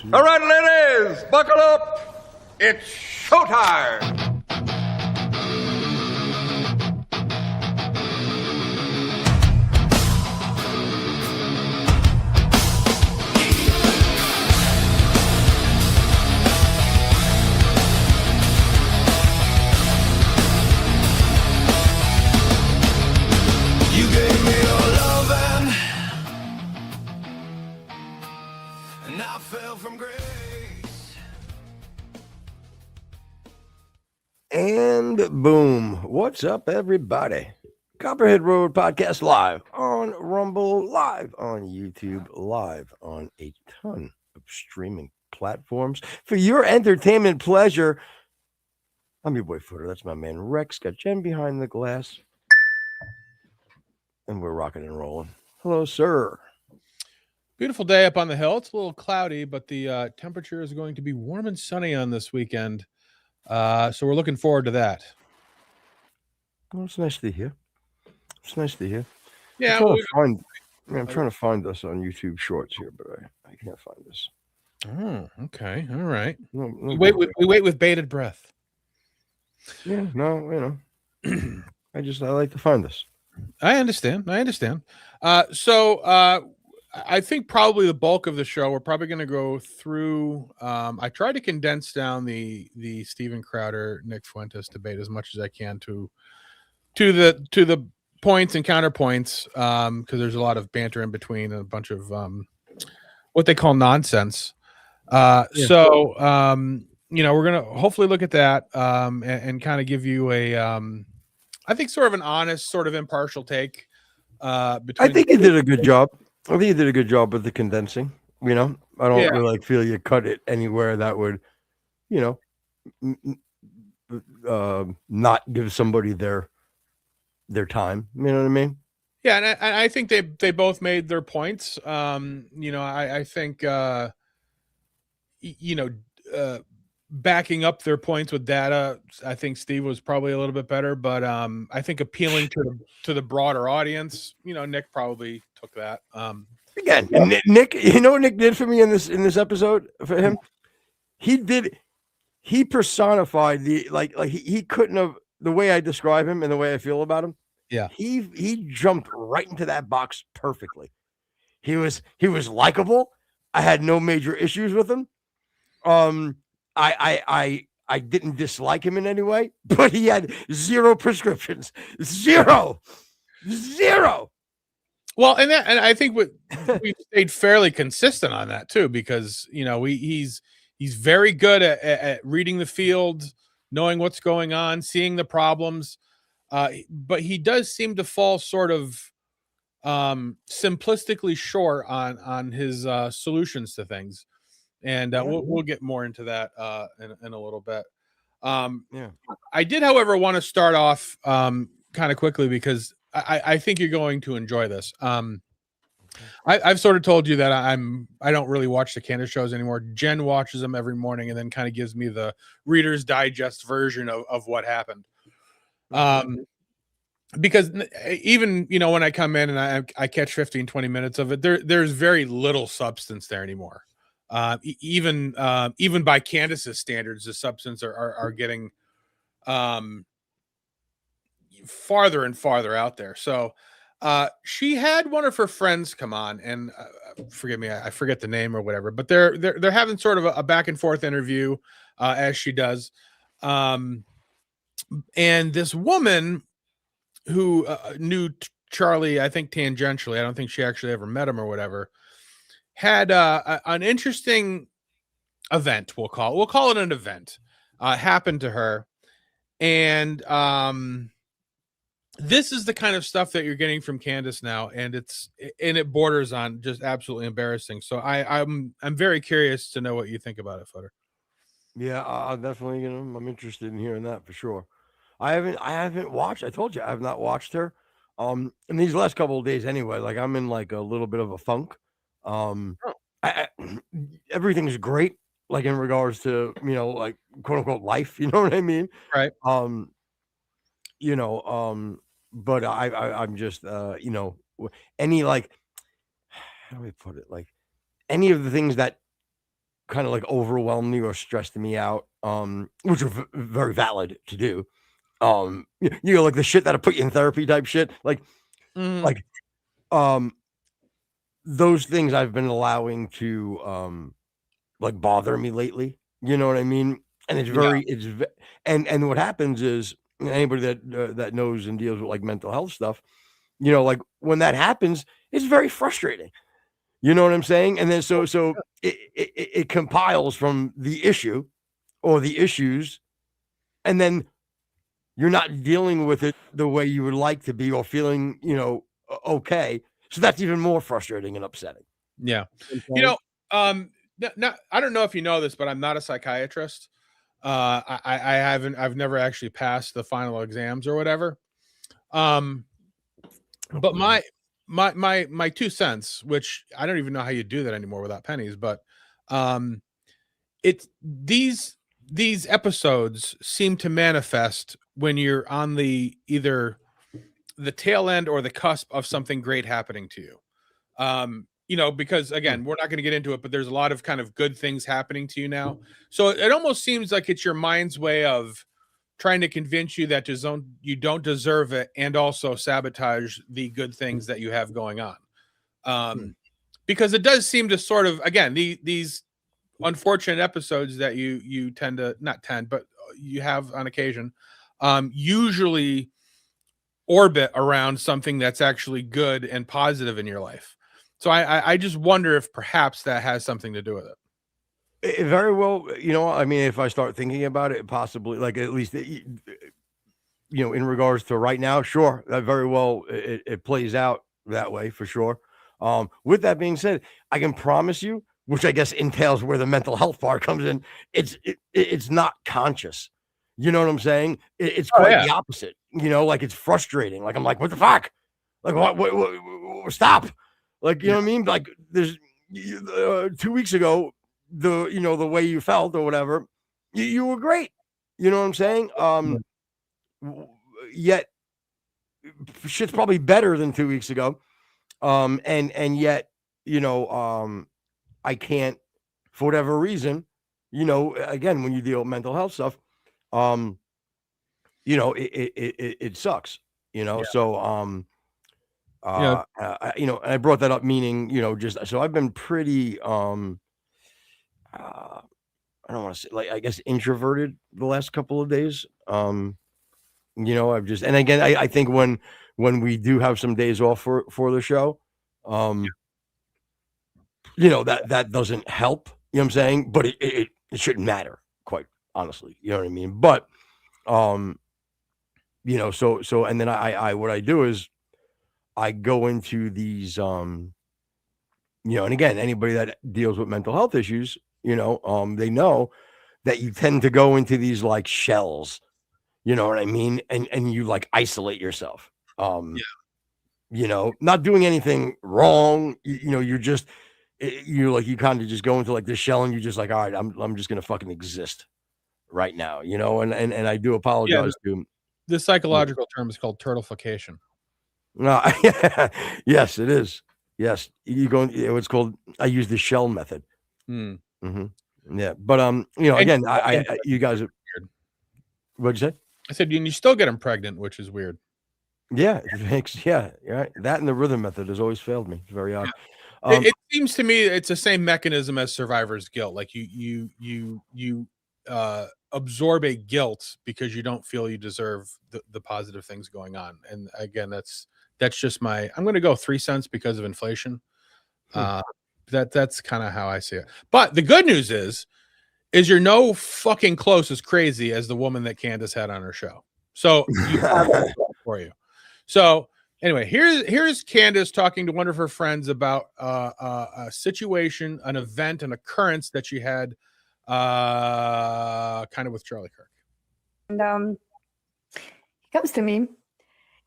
All right, ladies, buckle up. It's showtime. You gave me your loving, and I fell from grace. And boom. What's up, everybody? Copperhead Road Podcast live on Rumble, live on YouTube, live on a ton of streaming platforms for your entertainment pleasure. I'm your boy Footer. That's my man Rex. Got Jen behind the glass. And we're rocking and rolling. Hello, sir. Beautiful day up on the hill. It's a little cloudy, but the temperature is going to be warm and sunny on this weekend. So we're looking forward to that. Well, it's nice to hear. It's nice to hear. Yeah, I'm trying to find us on YouTube Shorts here, but I can't find us. Oh, okay. All right. No, We wait with bated breath. Yeah, no, I like to find us. I understand. So I think probably the bulk of the show, we're probably going to go through. I tried to condense down the Steven Crowder, Nick Fuentes debate as much as I can to the points and counterpoints, because there's a lot of banter in between and a bunch of what they call nonsense. So we're going to hopefully look at that and kind of give you a I think sort of an honest, sort of impartial take. I think you did a good job. I think you did a good job with the condensing. I don't really feel you cut it anywhere that would, not give somebody their time. You know what I mean? Yeah, and I think they both made their points. I think backing up their points with data, I think Steve was probably a little bit better, but I think appealing to the broader audience, Nick probably took that. Again, Nick, you know what Nick did for me in this episode? For him, he personified he couldn't have, the way I describe him and the way I feel about him. Yeah, he jumped right into that box perfectly. He was likable. I had no major issues with him. I didn't dislike him in any way, but he had zero prescriptions. Zero. Well, and I think we stayed fairly consistent on that too, because he's very good at reading the field, knowing what's going on, seeing the problems, but he does seem to fall sort of simplistically short on his solutions to things. And we'll get more into that in a little bit. I did, however, want to start off kind of quickly because I think you're going to enjoy this. I've sort of told you that I don't really watch the Candace shows anymore. Jen watches them every morning and then kind of gives me the Reader's Digest version of what happened. Because even when I come in and I catch 15-20 minutes of it, there's very little substance there anymore. Even by Candace's standards, the substance are getting farther and farther out there. So she had one of her friends come on, and forgive me, I forget the name or whatever, but they're having sort of a back and forth interview as she does. And this woman who knew Charlie, I think tangentially, I don't think she actually ever met him or whatever, had an interesting event. We'll call it an event happened to her. And this is the kind of stuff that you're getting from Candace now, and it borders on just absolutely embarrassing. So I'm very curious to know what you think about it, Footer. Yeah, I'll definitely, I'm interested in hearing that for sure. I haven't watched. I told you I have not watched her. In these last couple of days anyway. Like I'm in like a little bit of a funk. Everything's great, like in regards to like quote unquote life. You know what I mean? Right. But I'm just any like, how do we put it, like any of the things that kind of like overwhelmed me or stressed me out, which are very valid to do. You know, like the shit that'll put you in therapy type shit, like um those things I've been allowing to like bother me lately. You know what I mean? And it's Yeah. very and what happens is anybody that knows and deals with like mental health stuff, you know, like when that happens, it's very frustrating. You know what I'm saying? And then so it compiles from the issue or the issues, and then you're not dealing with it the way you would like to be or feeling, you know, okay. So that's even more frustrating and upsetting. Yeah. You Okay. know, I don't know if you know this, but I'm not a psychiatrist. I've never actually passed the final exams or whatever. But my 2 cents, which I don't even know how you do that anymore without pennies, but it's these episodes seem to manifest when you're on the either the tail end or the cusp of something great happening to you. You know, because again, we're not going to get into it, but there's a lot of kind of good things happening to you now. So it almost seems like it's your mind's way of trying to convince you that you don't deserve it, and also sabotage the good things that you have going on. Because it does seem to sort of, again, these unfortunate episodes that you tend to not tend, but you have on occasion, usually orbit around something that's actually good and positive in your life. So I just wonder if perhaps that has something to do with it. It very well, you know, I mean, if I start thinking about it, possibly, like at least, you know, in regards to right now, sure, that very well it plays out that way for sure. With that being said, I can promise you, which I guess entails where the mental health part comes in. It's not conscious. You know what I'm saying? It's Oh, quite yeah. the opposite. You know, like it's frustrating. Like I'm like, what the fuck? Like what stop? Like you know what I mean? Like there's 2 weeks ago, the way you felt or whatever, you were great. You know what I'm saying? Yet shit's probably better than 2 weeks ago. And yet, you know, I can't, for whatever reason, you know, again, when you deal with mental health stuff, um, you know, it sucks, you know. Yeah. So, Yeah. you know, and I brought that up, meaning, you know, just so I've been pretty, I don't want to say, like, I guess introverted the last couple of days. You know, I've just, and again, I think when we do have some days off for the show, um, you know, that doesn't help. You know what I'm saying? But it shouldn't matter, quite honestly. You know what I mean? But um, you know, so and then I what I do is I go into these you know, and again, anybody that deals with mental health issues, you know, they know that you tend to go into these like shells, you know what I mean? And you like isolate yourself. Yeah. You know, not doing anything wrong. You know, you're just you like you kind of just go into like this shell and you're just like, all right, I'm just gonna fucking exist right now, you know, and I do Yeah. apologize to The psychological term is called turtleification. no, yes, it is. Yes, you go. It's called. I use the shell method. Hmm. Yeah, but you know, And again, you guys, weird. what'd you say? I said, and you still get them pregnant, which is weird. Yeah, thanks. Yeah, right. That and the rhythm method has always failed me. It's very odd. It seems to me it's the same mechanism as survivor's guilt. Like you absorb a guilt because you don't feel you deserve the positive things going on. And again, that's just I'm going to go 3 cents because of inflation. That's kind of how I see it. But the good news is you're no fucking close as crazy as the woman that Candace had on her show. So you have that for you. So anyway, here's Candace talking to one of her friends about a situation, an event, an occurrence that she had kind of with Charlie Kirk. And he comes to me,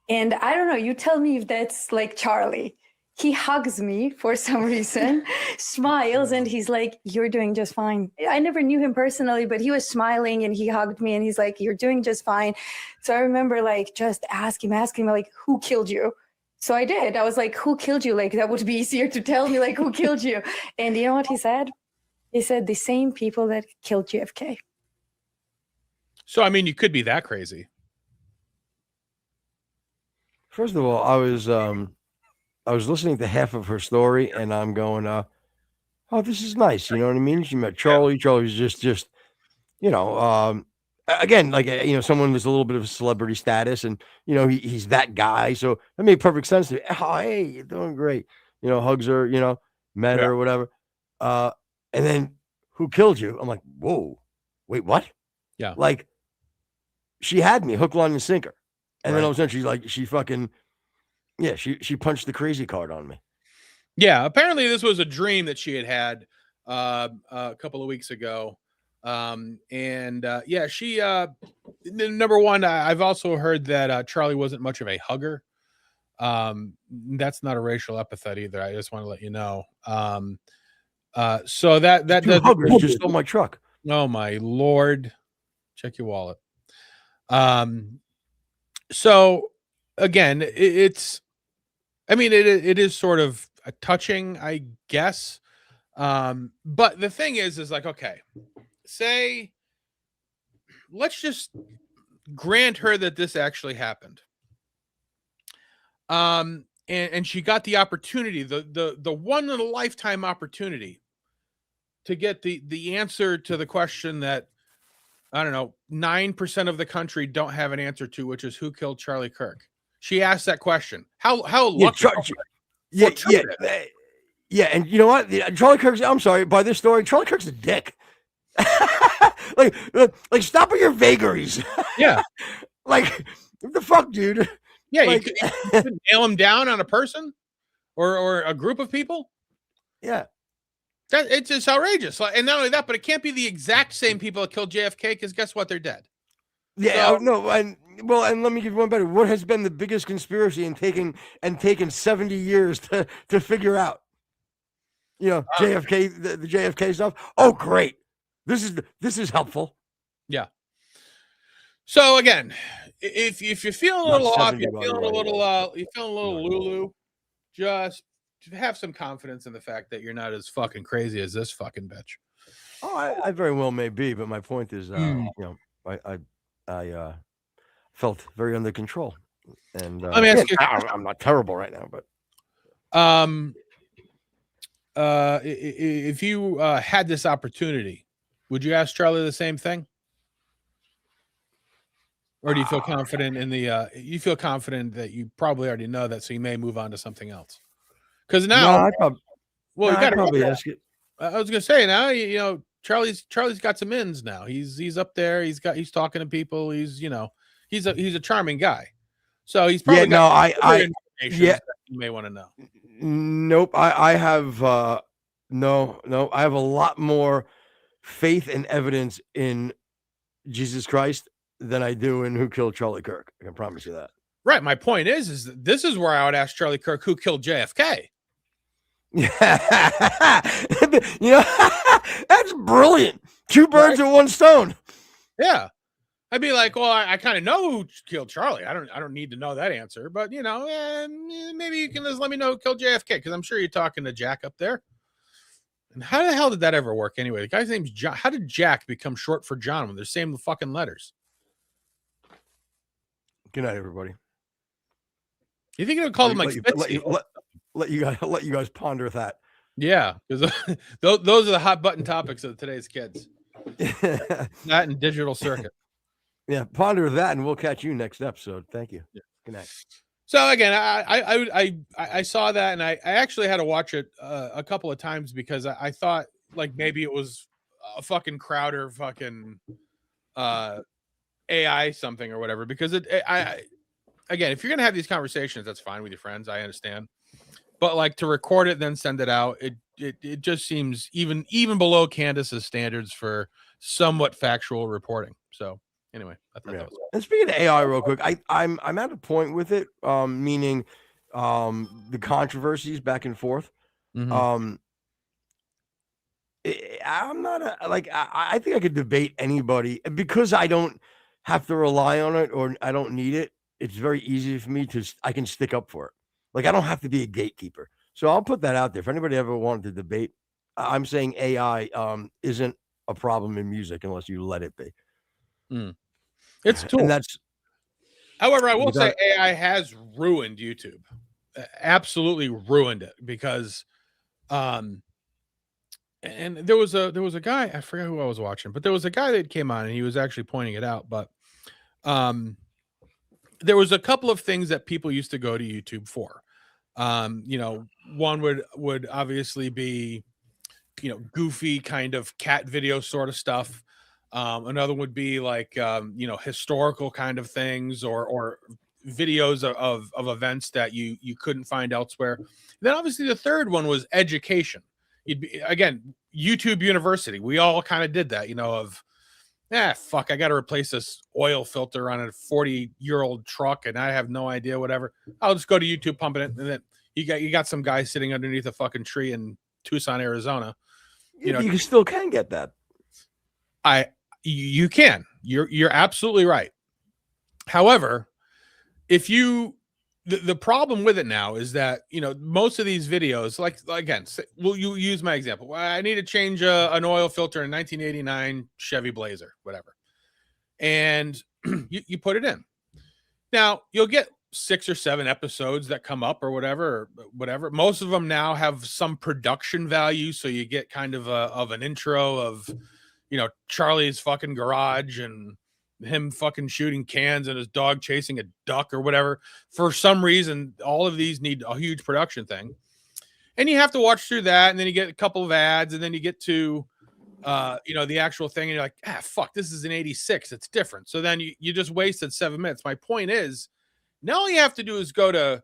and I don't know, you tell me if that's like Charlie. He hugs me for some reason, smiles, and he's like, "You're doing just fine." I never knew him personally, but he was smiling and he hugged me and he's like, "You're doing just fine." So I remember like just asking like, "Who killed you?" So I did. I was like, "Who killed you?" Like that would be easier to tell me, like, who killed you. And you know what he said? He said the same people that killed JFK. So I mean, you could be that crazy. First of all, I was listening to half of her story, and I'm going, oh, this is nice. You know what I mean? She met Charlie. Charlie's just again, like someone with a little bit of celebrity status, and he's that guy. So that made perfect sense to me. Oh, hey, you're doing great. Hugs her. Met her or whatever. And then who killed you? I'm like, whoa, wait, what? Yeah, like she had me hook, line, and sinker, and then all of a sudden she's like, she punched the crazy card on me. Yeah, apparently this was a dream that she had a couple of weeks ago. She number one, I've also heard that Charlie wasn't much of a hugger. That's not a racial epithet either. I just want to let you know. So that Two huggers just stole my truck. Oh my Lord. Check your wallet. So again, it is sort of a touching, I guess. But the thing is like, okay, let's just grant her that this actually happened. And she got the opportunity, the one in a lifetime opportunity to get the answer to the question that, I don't know, 9% of the country don't have an answer to, which is who killed Charlie Kirk. She asked that question. How lucky? Yeah, and you know what? Charlie Kirk's, I'm sorry, by this story, Charlie Kirk's a dick. like stop with your vagaries. Yeah. Like, what the fuck, dude? Yeah, you could nail him down on a person or a group of people. Yeah. It's just outrageous. And not only that, but it can't be the exact same people that killed JFK, because guess what? They're dead. Yeah, no, and let me give you one better. What has been the biggest conspiracy and taken 70 years to figure out? JFK, the JFK stuff. Oh, great. This is helpful. Yeah. So again, if you're feeling a little off, you're feeling a little Lulu, just have some confidence in the fact that you're not as fucking crazy as this fucking bitch. Oh, I very well may be, but my point is, I felt very under control, and I'm not terrible right now, but if you had this opportunity, would you ask Charlie the same thing? Or do you feel confident you feel confident that you probably already know that, so you may move on to something else? Because now, you got to probably ask it. I was gonna say, now Charlie's got some ins now. He's up there. He's talking to people. He's a charming guy. So he's probably you may want to know. Nope. I have no. I have a lot more faith and evidence in Jesus Christ than I do in who killed Charlie Kirk. I can promise you that. Right. My point is that this is where I would ask Charlie Kirk who killed JFK. Yeah. That's brilliant. Two birds with one stone. Yeah. I'd be like, well, I kind of know who killed Charlie. I don't need to know that answer, but maybe you can just let me know who killed JFK, because I'm sure you're talking to Jack up there. And how the hell did that ever work anyway? The guy's name's John. How did Jack become short for John when they're the same fucking letters? Good night, everybody. You think it would call them like let you guys ponder that. Yeah, because those are the hot button topics of today's kids. That and digital circuit. Yeah, ponder that, and we'll catch you next episode. Thank you. Yeah. Good night. So again, I saw that, and I actually had to watch it a couple of times, because I thought like maybe it was a fucking Crowder fucking AI something or whatever, because again, if you're gonna have these conversations, that's fine with your friends, I understand, but like to record it then send it out, it just seems even below Candace's standards for somewhat factual reporting. So anyway, I thought that was cool. And speaking of AI real quick, I'm at a point with it, meaning the controversies back and forth. Mm-hmm. I'm not I think I could debate anybody, because I don't have to rely on it, or I don't need it. It's very easy for me I can stick up for it. Like, I don't have to be a gatekeeper. So I'll put that out there. If anybody ever wanted to debate, I'm saying AI isn't a problem in music unless you let it be. It's a tool. And that's However, I will without- say AI has ruined YouTube. Absolutely ruined it because and there was a guy, I forget who I was watching, but there was a guy that came on and he was actually pointing it out. But there was a couple of things that people used to go to YouTube for. You know, one would obviously be, you know, goofy kind of cat video sort of stuff. Another would be like you know, historical kind of things or videos of events that you couldn't find elsewhere. Then obviously the third one was education. You'd be, again, YouTube University. We all kind of did that, you know, of fuck, I got to replace this oil filter on a 40-year-old truck and I have no idea, whatever. I'll just go to YouTube, pumping it, and then you got some guy sitting underneath a fucking tree in Tucson, Arizona. You know, you still can get that. You can. You're absolutely right. However, if you the problem with it now is that, you know, most of these videos, like again, will you use my example? Well, I need to change an oil filter in 1989 Chevy Blazer, whatever, and you put it in. Now you'll get 6 or 7 episodes that come up or whatever. Most of them now have some production value, so you get kind of an intro of, you know, Charlie's fucking garage and him fucking shooting cans and his dog chasing a duck or whatever. For some reason, all of these need a huge production thing, and you have to watch through that, and then you get a couple of ads, and then you get to you know, the actual thing, and you're like, fuck, this is an 86, it's different. So then you just wasted 7 minutes. My point is, now all you have to do is go to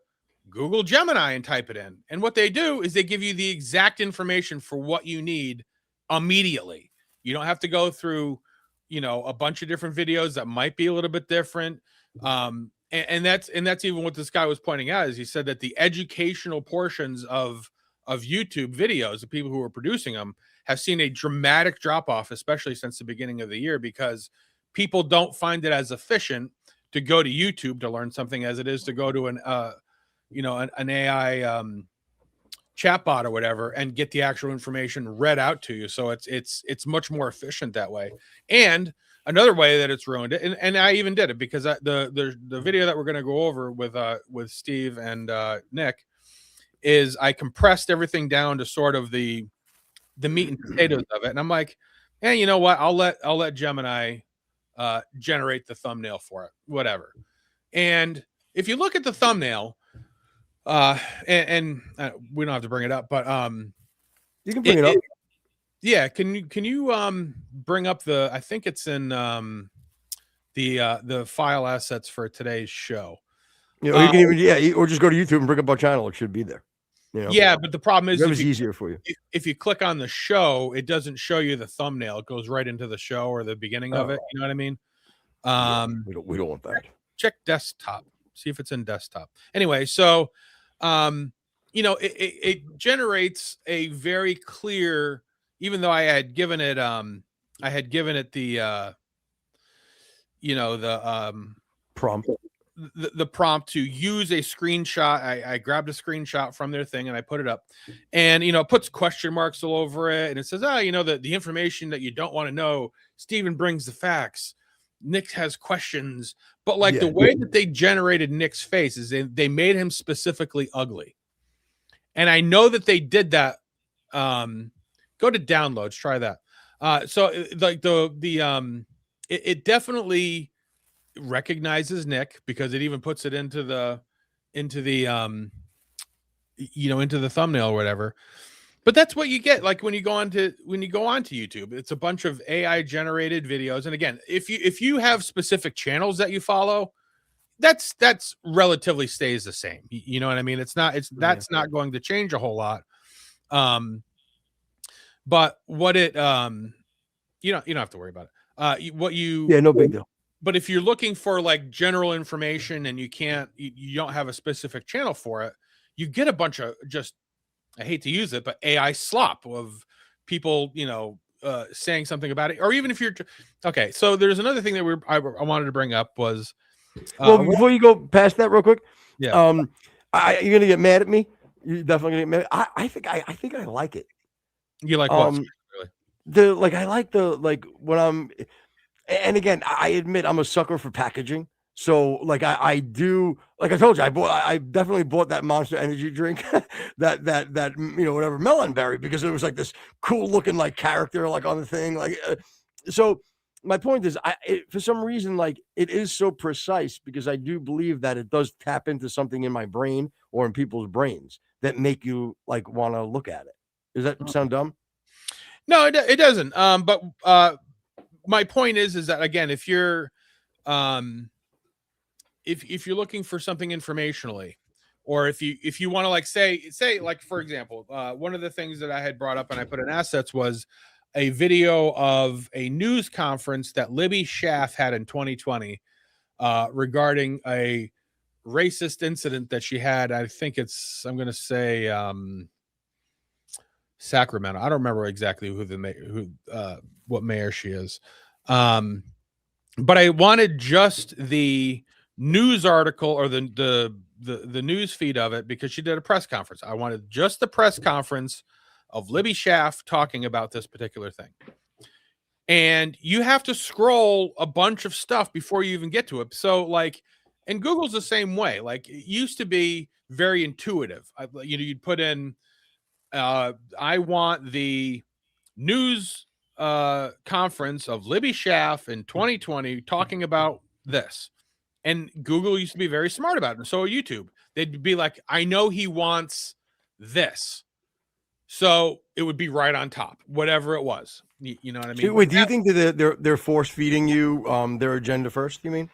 Google Gemini and type it in, and what they do is they give you the exact information for what you need immediately. You don't have to go through, you know, a bunch of different videos that might be a little bit different. And that's even what this guy was pointing out, is he said that the educational portions of YouTube videos, the people who are producing them, have seen a dramatic drop off, especially since the beginning of the year, because people don't find it as efficient to go to YouTube to learn something as it is to go to an AI chatbot or whatever and get the actual information read out to you. So it's much more efficient that way. And another way that it's ruined it, and I even did it because the video that we're going to go over with Steve and Nick is I compressed everything down to sort of the meat and potatoes of it, and I'm like, you know what? I'll let Gemini generate the thumbnail for it, whatever. And if you look at the thumbnail, and we don't have to bring it up, but you can bring it up. Yeah, can you bring up the, I think it's in the file assets for today's show. You know, you can even or just go to YouTube and bring up our channel. It should be there. You know? Yeah, but the problem is it's easier for you. If you click on the show, it doesn't show you the thumbnail. It goes right into the show or the beginning of it. You know what I mean? We don't want that. Check desktop. See if it's in desktop. Anyway, so you know, it generates a very clear, even though I had given it the you know, the prompt. The prompt to use a screenshot. I grabbed a screenshot from their thing and I put it up, and you know, it puts question marks all over it, and it says, you know, the information that you don't want to know. Steven brings the facts. Nick has questions, but like the way that they generated Nick's face is they made him specifically ugly, and I know that they did that. Go to downloads, try that. So like it definitely recognizes Nick because it even puts it into the you know, into the thumbnail or whatever. But that's what you get like when you go onto YouTube. It's a bunch of AI generated videos, and again, if you have specific channels that you follow, that's relatively stays the same. You know what I mean? That's not going to change a whole lot. But what it you don't have to worry about it. No big deal. But if you're looking for like general information and you don't have a specific channel for it, you get a bunch of just, I hate to use it, but AI slop of people, you know, saying something about it. Or even if you're okay. So there's another thing that I wanted to bring up was before you go past that real quick. Yeah. You're gonna get mad at me. You're definitely gonna get mad. I think I like it. You like what? Um, Really? I like when I'm, and again, I admit I'm a sucker for packaging. So like I do, like I told you, I definitely bought that Monster Energy drink, that whatever melon berry, because it was like this cool looking like character like on the thing, so my point is, for some reason, like it is so precise, because I do believe that it does tap into something in my brain or in people's brains that make you like want to look at it. Does that sound dumb? No, it doesn't. But my point is that, again, if you're if you're looking for something informationally, or if you want to like say like, for example, one of the things that I had brought up and I put in assets was a video of a news conference that Libby Shaaf had in 2020 regarding a racist incident that she had. I think I'm going to say Sacramento. I don't remember exactly what mayor she is. But I wanted just the news article, or the news feed of it, because she did a press conference. I wanted just the press conference of Libby Shaaf talking about this particular thing. And you have to scroll a bunch of stuff before you even get to it. So like, and Google's the same way. Like, it used to be very intuitive. You'd put in, I want the news conference of Libby Shaaf in 2020 talking about this. And Google used to be very smart about it. And so YouTube, they'd be like, I know he wants this. So it would be right on top, whatever it was. You know what I mean? So, wait, do you think that they're force feeding you their agenda first? You mean?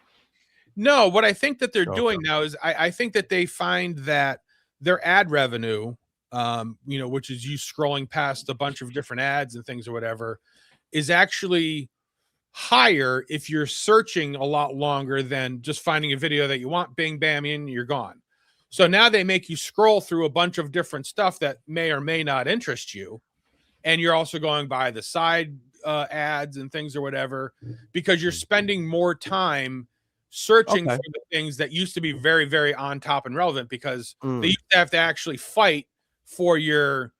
No, what I think that they're doing Okay. now is I think that they find that their ad revenue, which is you scrolling past a bunch of different ads and things or whatever, is actually higher if you're searching a lot longer than just finding a video that you want, bing, bam, in, you're gone. So now they make you scroll through a bunch of different stuff that may or may not interest you. And you're also going by the side ads and things or whatever, because you're spending more time searching Okay. for the things that used to be very, very on top and relevant, because they Mm. used to have to actually fight for your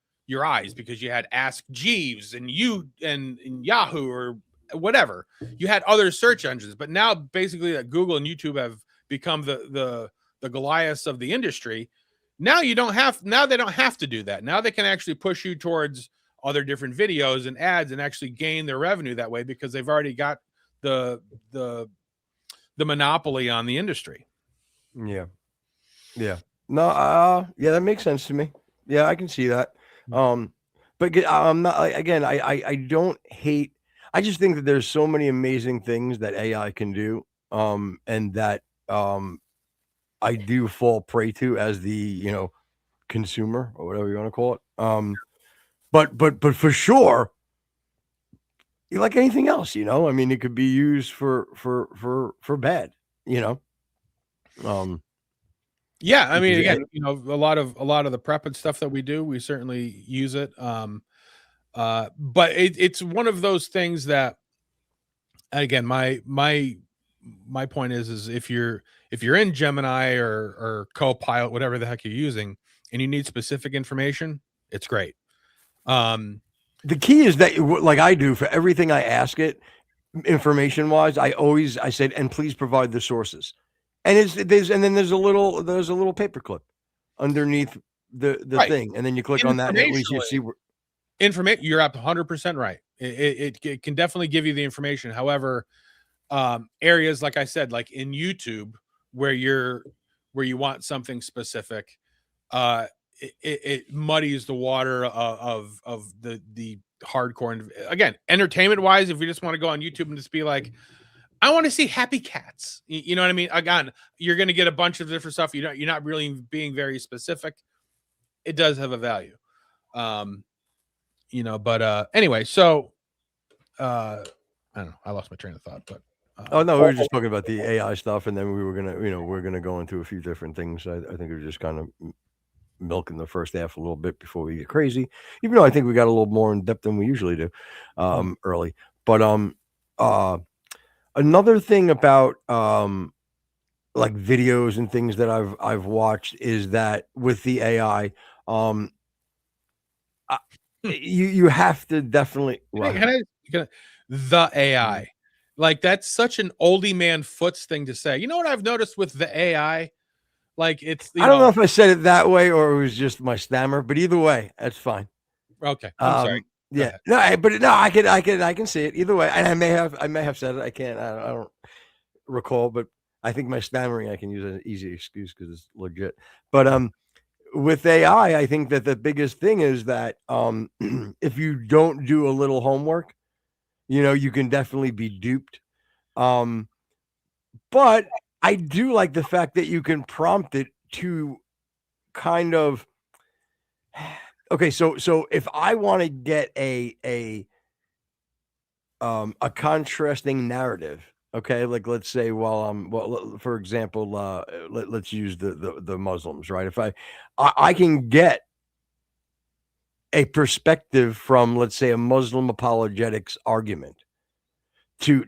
eyes, because you had Ask Jeeves and Yahoo or whatever. You had other search engines, but now basically that Google and YouTube have become the Goliaths of the industry. Now they don't have to do that. Now they can actually push you towards other different videos and ads and actually gain their revenue that way, because they've already got the monopoly on the industry. Yeah. No, yeah, that makes sense to me. Yeah, I can see that. But I'm not, again, I don't hate, I just think that there's so many amazing things that AI can do, and that I do fall prey to as the consumer, or whatever you want to call it. But for sure, like anything else, I mean, it could be used for bad, Yeah, I mean, because again, a lot of the prep and stuff that we do, we certainly use it. But it's one of those things that, again, my point is if you're in Gemini or Copilot, whatever the heck you're using, and you need specific information, it's great. the key is that, like I do for everything I ask it, information wise, I said, and please provide the sources. And there's a little paperclip underneath the Right. thing, and then you click on that, and at least you see where. You're up 100% right. It can definitely give you the information. However, areas, like I said, like in YouTube, where you want something specific, it muddies the water of the hardcore. And again, entertainment wise, if we just want to go on YouTube and just be like, I want to see happy cats, you know what I mean? Again, you're going to get a bunch of different stuff. You're not really being very specific. It does have a value. But anyway, so I don't know. I lost my train of thought, but Oh no, we were just talking about the AI stuff, and then we were gonna go into a few different things. I think we were just kind of milking the first half a little bit before we get crazy, even though I think we got a little more in depth than we usually do early. But another thing about like videos and things that I've watched is that with the AI, you have to definitely. The AI, like that's such an oldie man foots thing to say. You know what I've noticed with the AI? Like it's I don't know if I said it that way or it was just my stammer, but either way, that's fine. Okay, I'm sorry. Yeah, no, I can see it either way, and I may have said it. I can't. I don't recall, but I think my stammering I can use as an easy excuse because it's legit. But with AI, I think that the biggest thing is that if you don't do a little homework, you can definitely be duped. But I do like the fact that you can prompt it to kind of okay. So if I want to get a contrasting narrative, okay, like let's say for example, let's use the Muslims, right? If I can get a perspective from, let's say, a Muslim apologetics argument to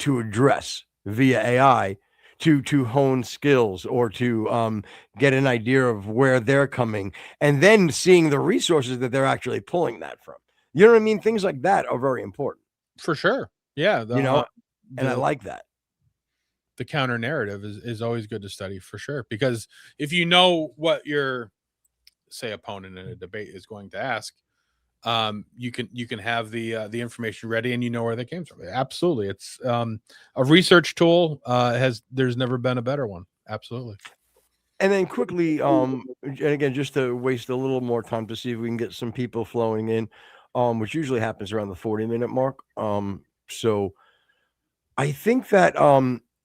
address via AI to hone skills or to get an idea of where they're coming, and then seeing the resources that they're actually pulling that from. You know what I mean? Things like that are very important. For sure. Yeah. And I like that. The counter narrative is always good to study for sure, because if you know what your say opponent in a debate is going to ask, you can have the information ready and you know where they came from. Absolutely. It's a research tool. There's never been a better one. Absolutely. And then quickly, and again, just to waste a little more time to see if we can get some people flowing in, which usually happens around the 40-minute mark. So I think that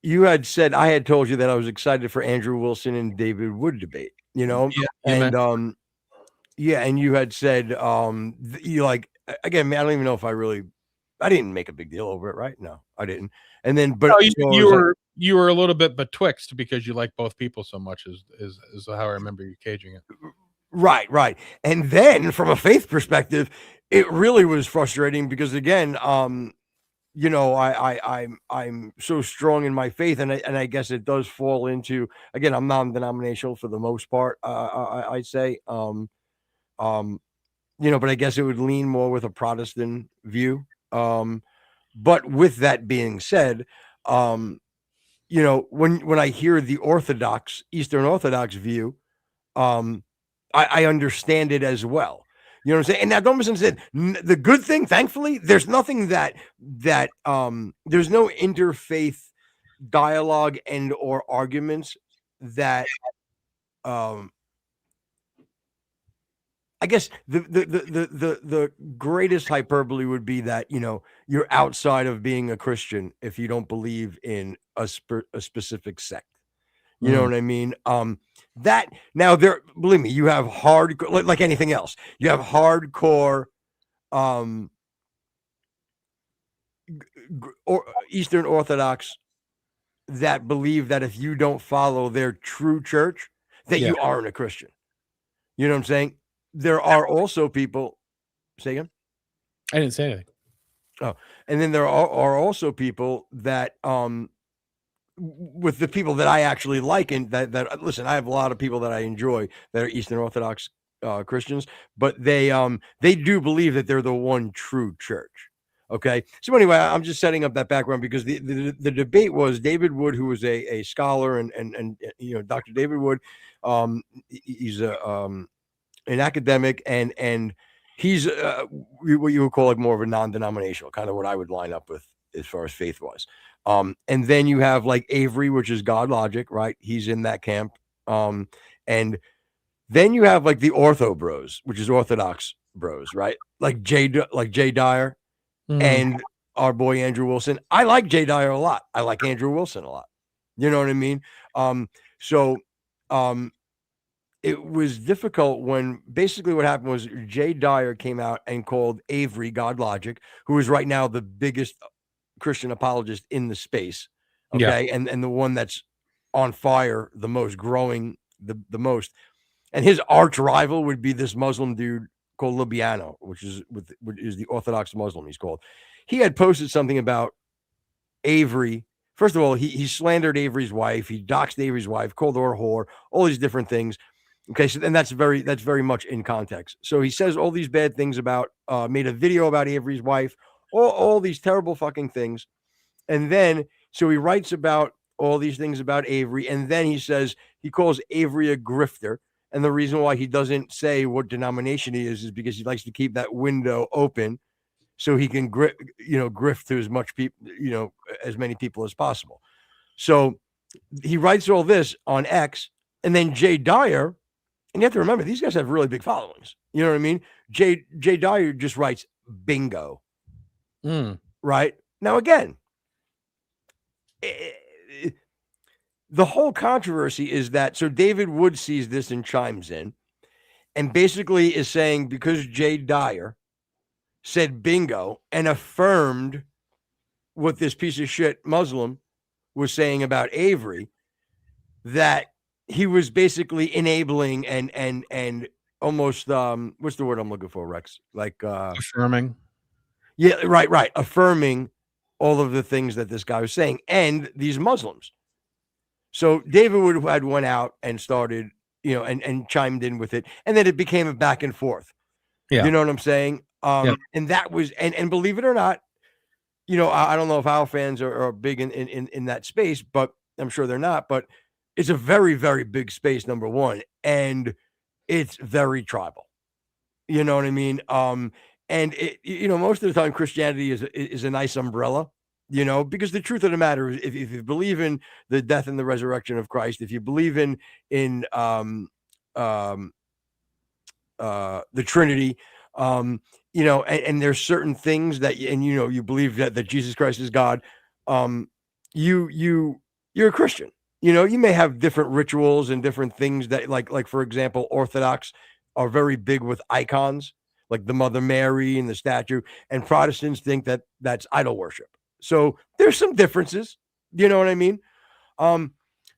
you had said, I had told you that I was excited for Andrew Wilson and David Wood debate, Yeah, and yeah, and you had said you like, again, man, I don't even know if I didn't make a big deal over it, right? No, I didn't. And then, but no, you were a little bit betwixt because you like both people so much, is how I remember you caging it. Right. And then from a faith perspective, it really was frustrating because again, I'm so strong in my faith, and I guess it does fall into, again, I'm non-denominational for the most part. I'd say, but I guess it would lean more with a Protestant view. But with that being said, when I hear the Eastern Orthodox view, I understand it as well. You know what I'm saying? And now Domerson said the good thing, thankfully, there's nothing that there's no interfaith dialogue and or arguments that I guess the greatest hyperbole would be that, you're outside of being a Christian if you don't believe in a specific sect. You know what I mean? That now believe me, you have hardcore, like anything else, you have hardcore, or Eastern Orthodox that believe that if you don't follow their true church, that you aren't a Christian. You know what I'm saying? There are also people. Say again? I didn't say anything. Oh, and then there are also people that with the people that I actually like, and that listen, I have a lot of people that I enjoy that are Eastern Orthodox Christians, but they do believe that they're the one true church. Okay, so anyway, I'm just setting up that background because the debate was David Wood, who was a scholar, and Dr. David Wood, he's an academic, and he's what you would call like more of a non-denominational, kind of what I would line up with as far as faith was. And then you have like Avery, which is God Logic, right? He's in that camp. And then you have like the Ortho Bros, which is Orthodox Bros, right? Like Jay Dyer and our boy Andrew Wilson. I like Jay Dyer a lot. I like Andrew Wilson a lot. You know what I mean? It was difficult when basically what happened was Jay Dyer came out and called Avery God Logic, who is right now the biggest Christian apologist in the space. Okay. Yeah. And the one that's on fire the most, growing the most. And his arch rival would be this Muslim dude called Libiano, which is the Orthodox Muslim, he's called. He had posted something about Avery. First of all, he slandered Avery's wife. He doxed Avery's wife, called her a whore, all these different things. Okay, so then that's very much in context. So he says all these bad things about, made a video about Avery's wife, all these terrible fucking things. And then, so he writes about all these things about Avery. And then he says he calls Avery a grifter. And the reason why he doesn't say what denomination he is because he likes to keep that window open so he can grift to as much people, as many people as possible. So he writes all this on X, and then Jay Dyer, and you have to remember, these guys have really big followings. You know what I mean? Jay Dyer just writes bingo. Right? Now, again, the whole controversy is that, so David Wood sees this and chimes in and basically is saying because Jay Dyer said bingo and affirmed what this piece of shit Muslim was saying about Avery, that he was basically enabling and almost what's the word I'm looking for, Rex? Like affirming. Yeah, right. Affirming all of the things that this guy was saying and these Muslims. So David Wood had went out and started, and chimed in with it, and then it became a back and forth. Yeah. You know what I'm saying? And that was, and believe it or not, I don't know if our fans are big in that space, but I'm sure they're not. But it's a very, very big space, number one, and it's very tribal. You know what I mean? And it, most of the time, Christianity is a nice umbrella. Because the truth of the matter is, if you believe in the death and the resurrection of Christ, if you believe in the Trinity, and there's certain things that, you believe that Jesus Christ is God, you're a Christian. You may have different rituals and different things that, like for example, Orthodox are very big with icons, like the Mother Mary and the statue, and Protestants think that that's idol worship. So there's some differences, you know what I mean?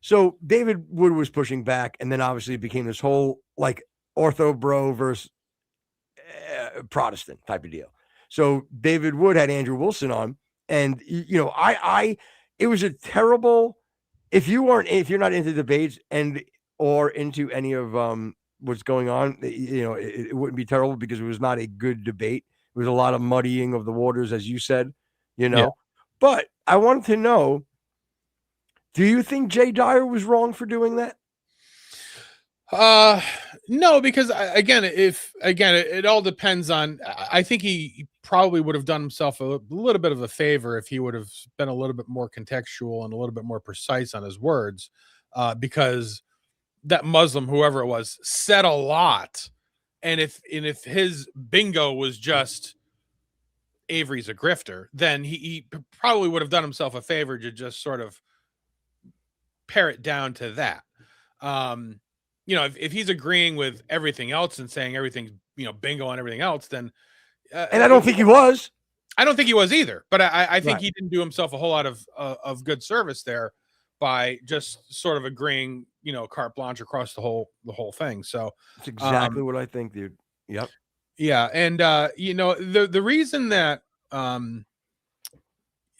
So David Wood was pushing back, and then obviously it became this whole like ortho bro versus Protestant type of deal. So David Wood had Andrew Wilson on, and it was a terrible. If you're not into debates or into any of what's going on, it wouldn't be terrible because it was not a good debate. It was a lot of muddying of the waters, as you said, Yeah. But I wanted to know, do you think Jay Dyer was wrong for doing that? No, because it all depends on, I think he probably would have done himself a little bit of a favor if he would have been a little bit more contextual and a little bit more precise on his words, because that Muslim, whoever it was, said a lot. And if his bingo was just Avery's a grifter, then he probably would have done himself a favor to just sort of pare it down to that. If he's agreeing with everything else and saying everything's, bingo on everything else, then and I don't think he was. I don't think he was either, but I think he didn't do himself a whole lot of good service there by just sort of agreeing, carte blanche across the whole thing. So that's exactly what I think, dude. Yep. Yeah, and the reason that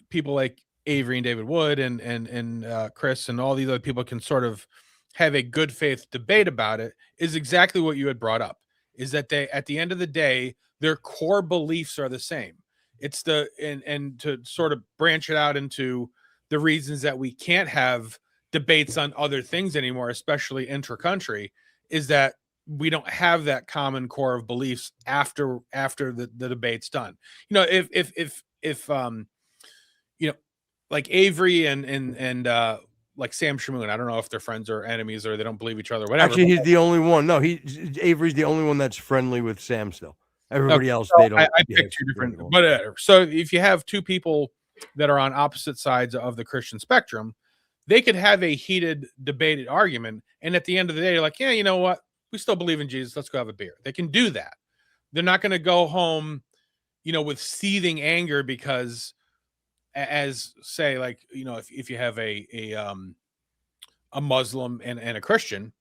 people like Avery and David Wood and Chris and all these other people can sort of have a good faith debate about it is exactly what you had brought up, is that they, at the end of the day, their core beliefs are the same. It's and to sort of branch it out into the reasons that we can't have debates on other things anymore, especially intra-country, is that we don't have that common core of beliefs after the debate's done. If like Avery and like Sam Shamoon, I don't know if they're friends or enemies or they don't believe each other, whatever. Actually, he's the only one. No, Avery's the only one that's friendly with Sam still. Everybody else, they don't. I picked two different, but so if you have two people that are on opposite sides of the Christian spectrum, they could have a heated, debated argument, and at the end of the day, you're like, yeah, you know what? We still believe in Jesus. Let's go have a beer. They can do that. They're not going to go home, with seething anger because, as say, like, if you have a Muslim and a Christian,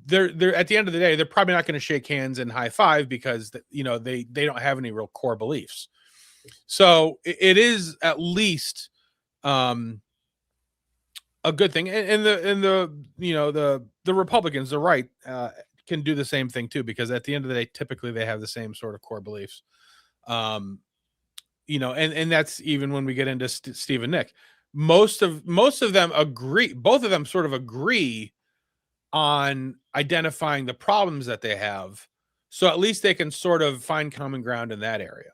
they're at the end of the day, they're probably not going to shake hands and high five because they don't have any real core beliefs. So it is at least a good thing. And the Republicans are right. can do the same thing too, because at the end of the day, typically they have the same sort of core beliefs. You know, and that's even when we get into Steve and Nick. Most of them agree. Both of them sort of agree on identifying the problems that they have, so at least they can sort of find common ground in that area.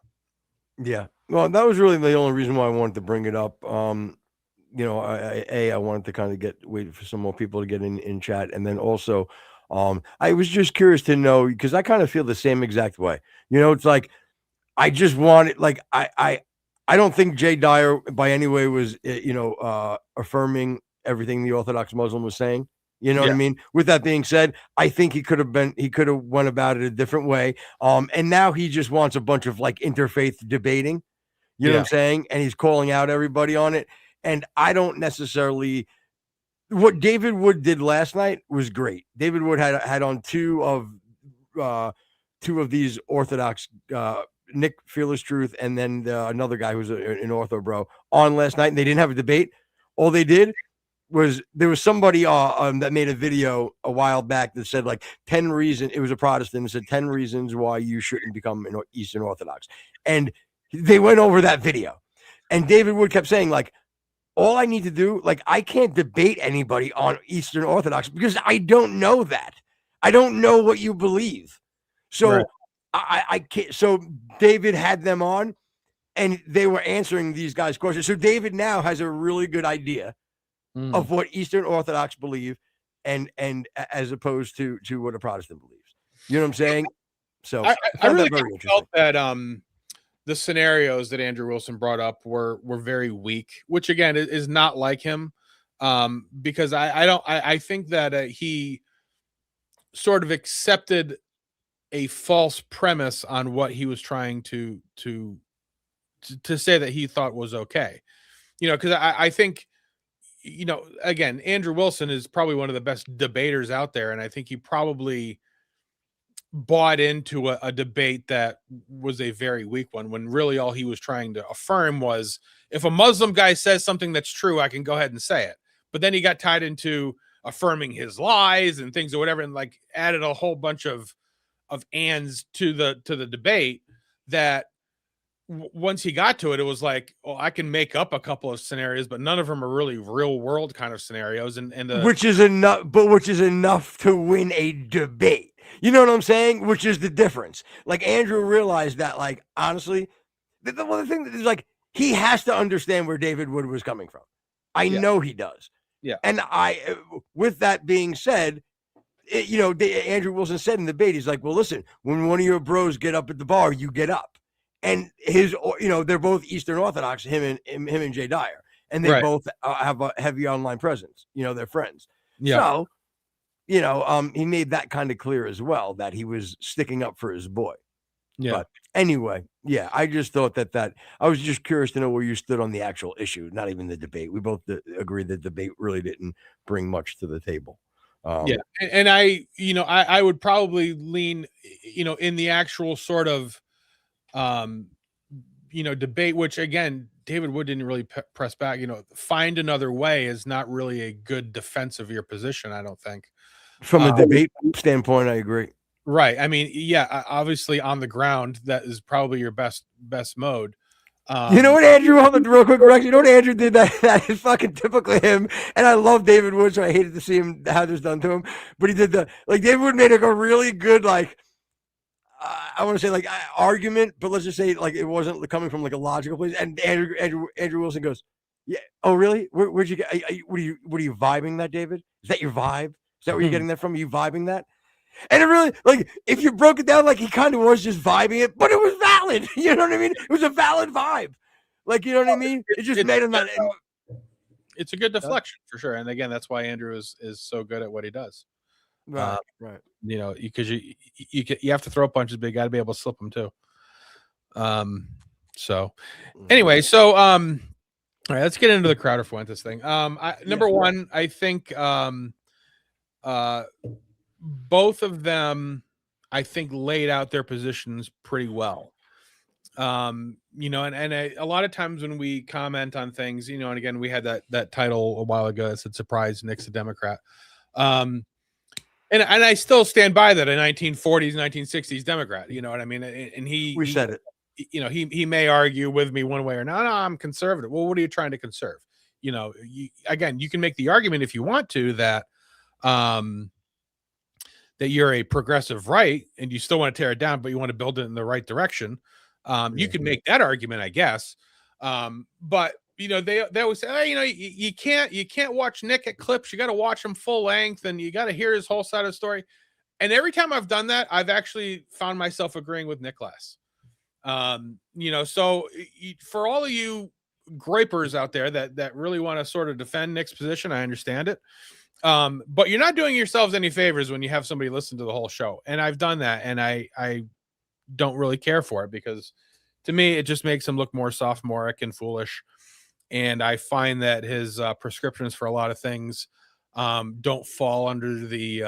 Yeah. Well, that was really the only reason why I wanted to bring it up. You know, I wanted to kind of wait for some more people to get in chat, and then also, I was just curious to know, because I kind of feel the same exact way. You know, it's like I just wanted, like, I don't think Jay Dyer by any way was, affirming everything the Orthodox Muslim was saying. You know what I mean? With that being said, I think he could have went about it a different way. And now he just wants a bunch of like interfaith debating. You know what I'm saying? And he's calling out everybody on it. And I don't necessarily. What David Wood did last night was great. David Wood had on two of these Orthodox, Nick Fearless Truth, and then another guy who's an Ortho bro on last night, and they didn't have a debate. All they did was, there was somebody that made a video a while back that said like 10 reasons. It was a Protestant and said 10 reasons why you shouldn't become an Eastern Orthodox, and they went over that video, and David Wood kept saying like, all I need to do, like, I can't debate anybody on Eastern Orthodox because I don't know that. I don't know what you believe. So Right. I can't. So David had them on, and they were answering these guys' questions. So David now has a really good idea of what Eastern Orthodox believe, and as opposed to what a Protestant believes. You know what I'm saying? So I really felt that the scenarios that Andrew Wilson brought up were very weak, which again is not like him, because I think that he sort of accepted a false premise on what he was trying to say that he thought was okay. You know, because I think, you know, again, Andrew Wilson is probably one of the best debaters out there, and I think he probably bought into a debate that was a very weak one, when really all he was trying to affirm was, if a Muslim guy says something that's true, I can go ahead and say it. But then he got tied into affirming his lies and things or whatever, and like added a whole bunch of ands to the debate that once he got to it, it was like, oh, I can make up a couple of scenarios, but none of them are really real world kind of scenarios. And which is enough to win a debate. You know what I'm saying? Which is the difference. Like, Andrew realized that, like, honestly, the thing is, like, he has to understand where David Wood was coming from. I know he does. Yeah. And with that being said, Andrew Wilson said in the debate, he's like, well, listen, when one of your bros get up at the bar, you get up. And they're both Eastern Orthodox, him and Jay Dyer, and they both have a heavy online presence. You know, they're friends. Yeah. So, he made that kind of clear as well, that he was sticking up for his boy. Yeah. But anyway, yeah, I just thought that I was just curious to know where you stood on the actual issue, not even the debate. We both agreed that the debate really didn't bring much to the table. And I would probably lean, in the actual sort of, debate, which again, David Wood didn't really press back. Find another way is not really a good defense of your position, I don't think. From a debate standpoint, I agree. Right. I mean, yeah, obviously on the ground, that is probably your best mode. You know what, Andrew? Hold on, real quick correction. You know what Andrew did? That is fucking typically him. And I love David Wood, so I hated to see him how this done to him. But he did David Wood made a really good, like, I want to say like argument, but let's just say like it wasn't coming from like a logical place. And Andrew Wilson goes, "Yeah, oh really? Where'd you get? What are you vibing that, David? Is that your vibe? Is that where you're getting that from? Are you vibing that?" And it really, like, if you broke it down, like, he kind of was just vibing it, but it was valid. You know what I mean? It was a valid vibe. Like, you know what I mean? It just made him not. It's a good deflection for sure. And again, that's why Andrew is so good at what he does. Right. Because you have to throw punches, but you got to be able to slip them too. So anyway, all right, let's get into the Crowder Fuentes thing. Number one, I think both of them, I think, laid out their positions pretty well. And a lot of times when we comment on things, and again, we had that title a while ago that said "Surprise, Nick's a Democrat." And And I still stand by that a 1940s, 1960s Democrat. You know what I mean? And We said it. You know, he may argue with me one way or no, I'm conservative. Well, what are you trying to conserve? You know, again, you can make the argument if you want to that that you're a progressive right and you still want to tear it down, but you want to build it in the right direction. You can make that argument, I guess. But you know, they always say, hey, you know, you can't watch Nick at clips. You got to watch him full length and you got to hear his whole side of the story. And every time I've done that, I've actually found myself agreeing with Nick less. You know, so for all of you gripers out there that really want to sort of defend Nick's position, I understand it. But you're not doing yourselves any favors when you have somebody listen to the whole show. And I've done that, and I don't really care for it because to me, it just makes him look more sophomoric and foolish. And I find that his prescriptions for a lot of things don't fall under the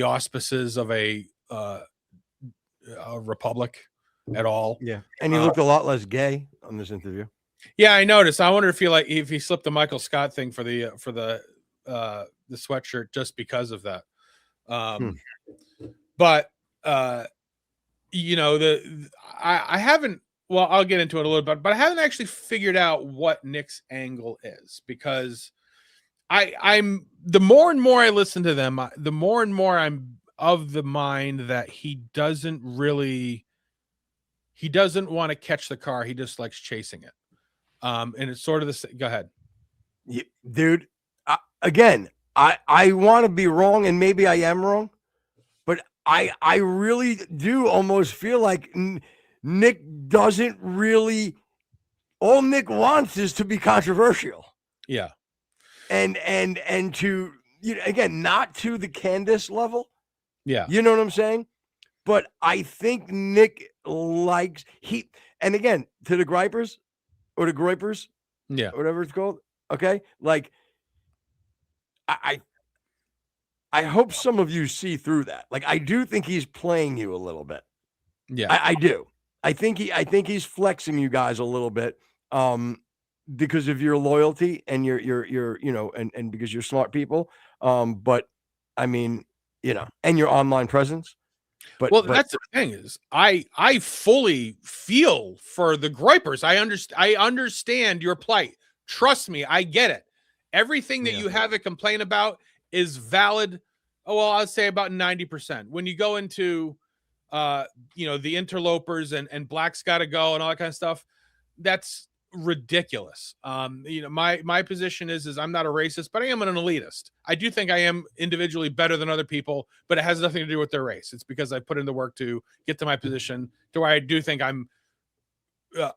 auspices of a republic at all. Yeah. And he looked a lot less gay on this interview. Yeah, I noticed. I wonder if he slipped the Michael Scott thing for the sweatshirt just because of that. But you know, I haven't. Well, I'll get into it a little bit, but I haven't actually figured out what Nick's angle is because I'm the more and more I listen to them, the more and more I'm of the mind that he doesn't want to catch the car. He just likes chasing it. And it's sort of the same. Go ahead. Yeah, dude. Again, I want to be wrong, and maybe I am wrong, but I really do almost feel like Nick doesn't really. All Nick wants is to be controversial. Yeah, and to, you know, again, not to the Candace level. Yeah, you know what I'm saying. But I think Nick likes and again, to the gripers or the gripers, yeah, whatever it's called. Okay, like I hope some of you see through that. Like, I do think he's playing you a little bit. Yeah, I do. I think he's flexing you guys a little bit, because of your loyalty and your you know, and because you're smart people. But I mean, you know, and your online presence. But that's the thing is, I fully feel for the gripers. I understand your plight. Trust me, I get it. Everything that you have a complaint about is valid. Oh, well, I'll say about 90%. When you go into, you know, the interlopers and Black's Gotta Go and all that kind of stuff, that's ridiculous. You know, my position is I'm not a racist, but I am an elitist. I do think I am individually better than other people, but it has nothing to do with their race. It's because I put in the work to get to my position to where I do think I'm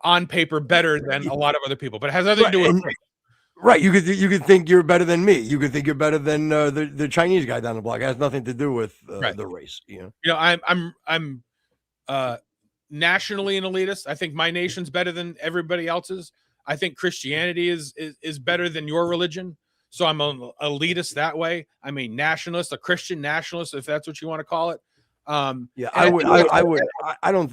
on paper better than a lot of other people, but it has nothing to do with race. Right, you could think you're better than me. You could think you're better than the Chinese guy down the block. It has nothing to do with the race. You know, I'm nationally an elitist. I think my nation's better than everybody else's. I think Christianity is better than your religion. So I'm an elitist that way. I'm a nationalist, a Christian nationalist, if that's what you want to call it. Yeah, I don't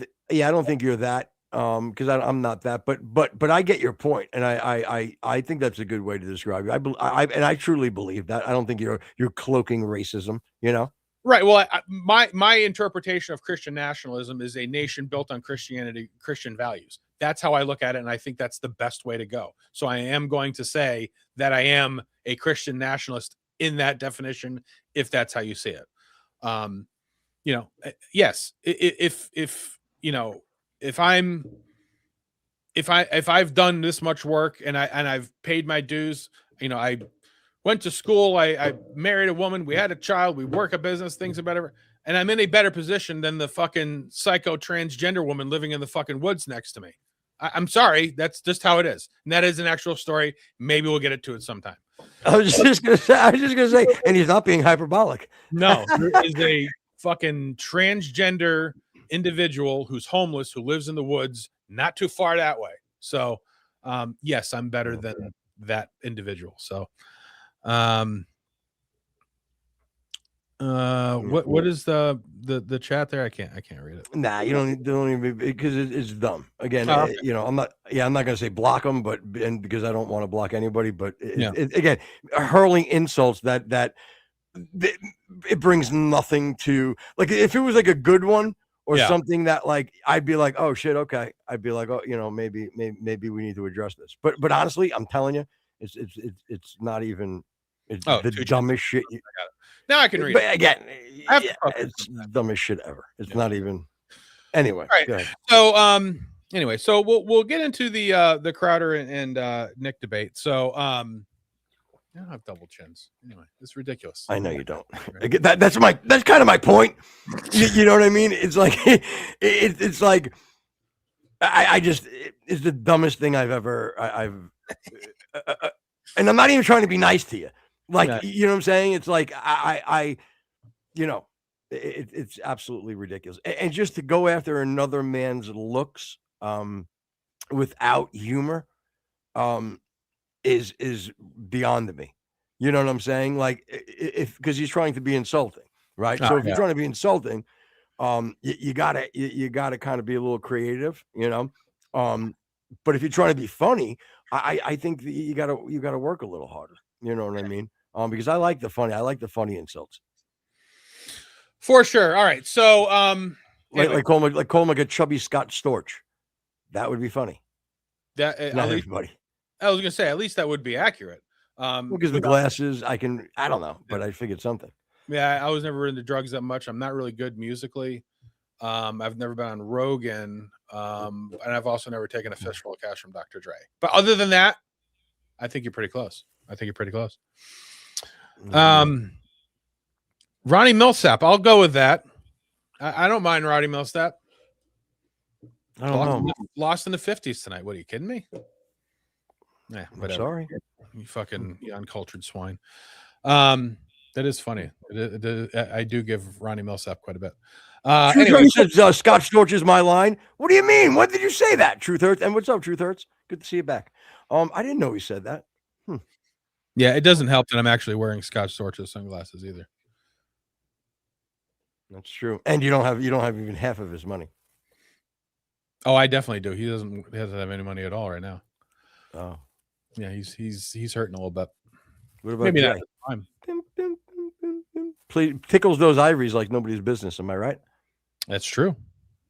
think you're that. Because I'm not that, but I get your point, and I think that's a good way to describe you. I truly believe that. I don't think you're cloaking racism, you know. Right. Well, my interpretation of Christian nationalism is a nation built on Christianity, Christian values. That's how I look at it, and I think that's the best way to go. So I am going to say that I am a Christian nationalist in that definition, if that's how you see it. You know, yes. If you know. If I've done this much work and I've paid my dues, you know, I went to school, I married a woman, we had a child, we work a business, things are better, and I'm in a better position than the fucking psycho transgender woman living in the fucking woods next to me. I'm sorry, that's just how it is. And that is an actual story. Maybe we'll get into it sometime. I was just gonna say, and he's not being hyperbolic. No, there is a fucking transgender individual who's homeless, who lives in the woods, not too far that way. So, yes, I'm better than that individual. So, what is the chat there? I can't read it. Nah, you don't even, because it's dumb. Again, you know, I'm not gonna say block them, and because I don't want to block anybody, but again, hurling insults that it brings nothing to, like, if it was like a good one or Yeah. something that, like, I'd be like, oh shit, okay. I'd be like, oh, maybe we need to address this. But honestly, I'm telling you, it's not even. It's the dumbest shit. Now I can read But it. again, it's the dumbest shit ever. It's not even. Anyway, All right. go ahead. So anyway, so we'll get into the Crowder and Nick debate. So I don't have double chins. Anyway, it's ridiculous. I know you don't. That's kind of my point. You know what I mean? It's like it's like it's the dumbest thing I've and I'm not even trying to be nice to you. Like, you know what I'm saying? It's like it's absolutely ridiculous. And just to go after another man's looks without humor is beyond me. You know what I'm saying? Like, because he's trying to be insulting, right? So if you're trying to be insulting, you gotta kind of be a little creative, but if you're trying to be funny, I think that you gotta work a little harder. You know what I mean? Because I like the funny insults. For sure. All right. So like call him like a chubby Scott Storch. That would be funny. That not everybody. I was gonna say, at least that would be accurate. Because the glasses, I don't know, but I figured something. Yeah, I was never into drugs that much. I'm not really good musically. I've never been on Rogan, and I've also never taken a fistful of cash from Dr. Dre. But other than that, I think you're pretty close. Ronnie Millsap, I'll go with that. I don't mind Ronnie Millsap. I don't know. Lost in the 50s tonight. What, are you kidding me? Yeah, I'm sorry. You uncultured swine. That is funny. I do give Ronnie Millsap quite a bit. Anyway, says Scott Storch is my line. What do you mean? When did you say that? Truth Hurts. And what's up, Truth Hurts? Good to see you back. I didn't know he said that. Yeah, it doesn't help that I'm actually wearing Scott Storch's sunglasses either. That's true. And you don't have even half of his money. Oh, I definitely do. He doesn't have any money at all right now. Oh. Yeah, he's hurting a little bit. What about maybe Jay? not at the time. Please tickles those ivories like nobody's business. Am I right? That's true.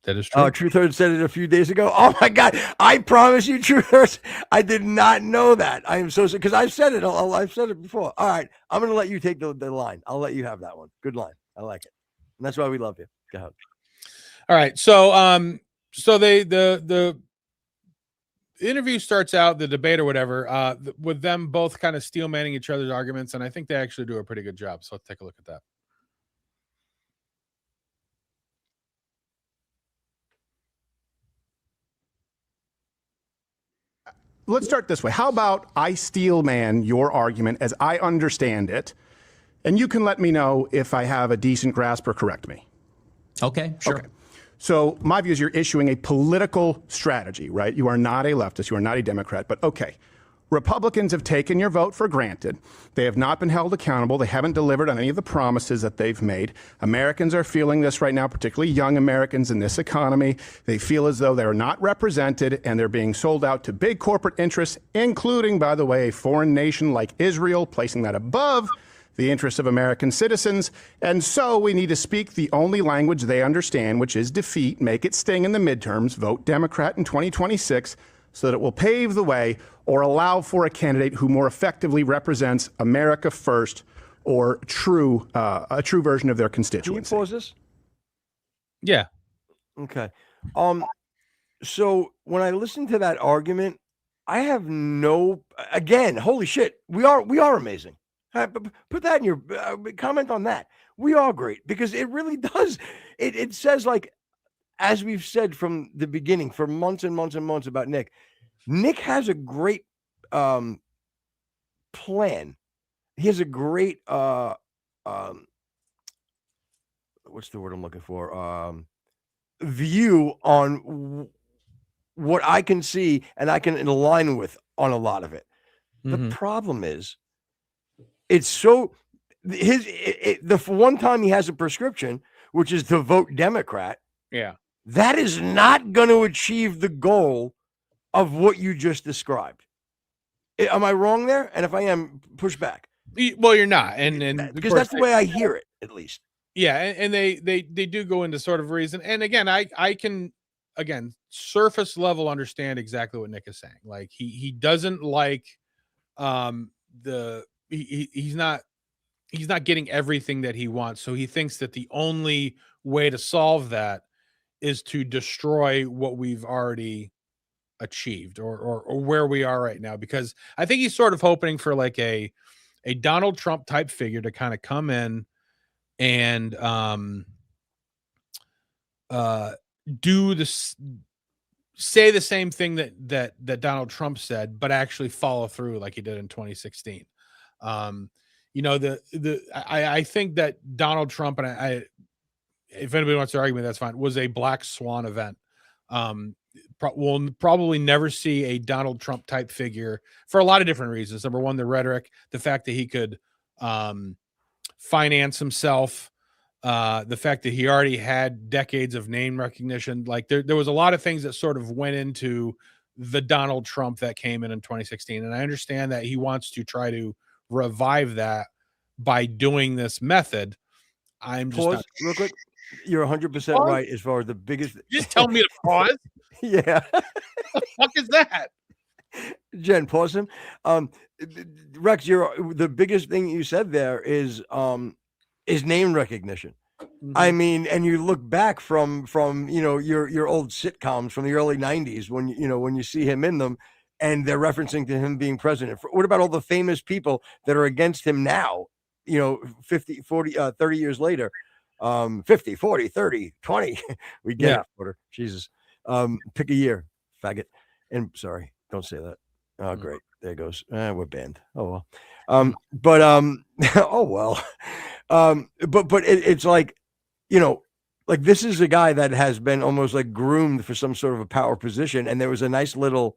That is true. Truth Hurts said it a few days ago. Oh my God! I promise you, Truth Hurts, I did not know that. I am so sorry because I've said it. I've said it before. All right, I'm going to let you take the line. I'll let you have that one. Good line. I like it, and that's why we love you. Go ahead. All right, so the interview starts out, the debate or whatever, with them both kind of steel manning each other's arguments, and I think they actually do a pretty good job. So let's take a look at that. Let's start this way. How about I steel man your argument as I understand it, and you can let me know if I have a decent grasp or correct me. Okay, sure. Okay. So my view is you're issuing a political strategy, right? You are not a leftist. You are not a Democrat. But okay, Republicans have taken your vote for granted. They have not been held accountable. They haven't delivered on any of the promises that they've made. Americans are feeling this right now, particularly young Americans in this economy. They feel as though they're not represented and they're being sold out to big corporate interests, including, by the way, a foreign nation like Israel, placing that above the interests of American citizens. And so we need to speak the only language they understand, which is defeat, make it sting in the midterms, vote Democrat in 2026, so that it will pave the way or allow for a candidate who more effectively represents America first or a true version of their constituency. Can you pause this? Yeah. Okay. So when I listen to that argument, I have again, holy shit, we are amazing. Put that in your comment on that. We are great because it really does. It says, like, as we've said from the beginning for months and months and months about Nick. Nick has a great plan. He has a great what's the word I'm looking for? View on what I can see and I can align with on a lot of it. Mm-hmm. The problem is, it's so the one time he has a prescription, which is to vote Democrat. Yeah. That is not going to achieve the goal of what you just described. Am I wrong there? And if I am, push back. Well, you're not, and of because course that's the way I hear it, at least. yeah, and they do go into sort of reason, and again, I can again surface level understand exactly what Nick is saying. Like he doesn't like he's not getting everything that he wants, so he thinks that the only way to solve that is to destroy what we've already achieved or where we are right now, because I think he's sort of hoping for like a Donald Trump type figure to kind of come in and do this, say the same thing that Donald Trump said, but actually follow through like he did in 2016. You know, I think that Donald Trump, and I if anybody wants to argue me, that's fine, was a black swan event. We'll probably never see a Donald Trump type figure for a lot of different reasons. Number one, the rhetoric, the fact that he could finance himself, the fact that he already had decades of name recognition. Like there was a lot of things that sort of went into the Donald Trump that came in 2016. And I understand that he wants to try to revive that by doing this method. I'm just Pause real quick. You're 100% right as far as the biggest. Just tell me to pause. Yeah. What the fuck is that? Jen, pause him. Rex, the biggest thing you said there is name recognition. Mm-hmm. I mean, and you look back from your old sitcoms from the early 90s when you see him in them and they're referencing to him being president. What about all the famous people that are against him now, 50, 40, 30 years later? 50, 40, 30, 20. We get it. Quarter. Jesus. Pick a year, faggot. And sorry, don't say that. Oh, great. There it goes. We're banned. Oh well. But oh well. But it's like, like this is a guy that has been almost like groomed for some sort of a power position, and there was a nice little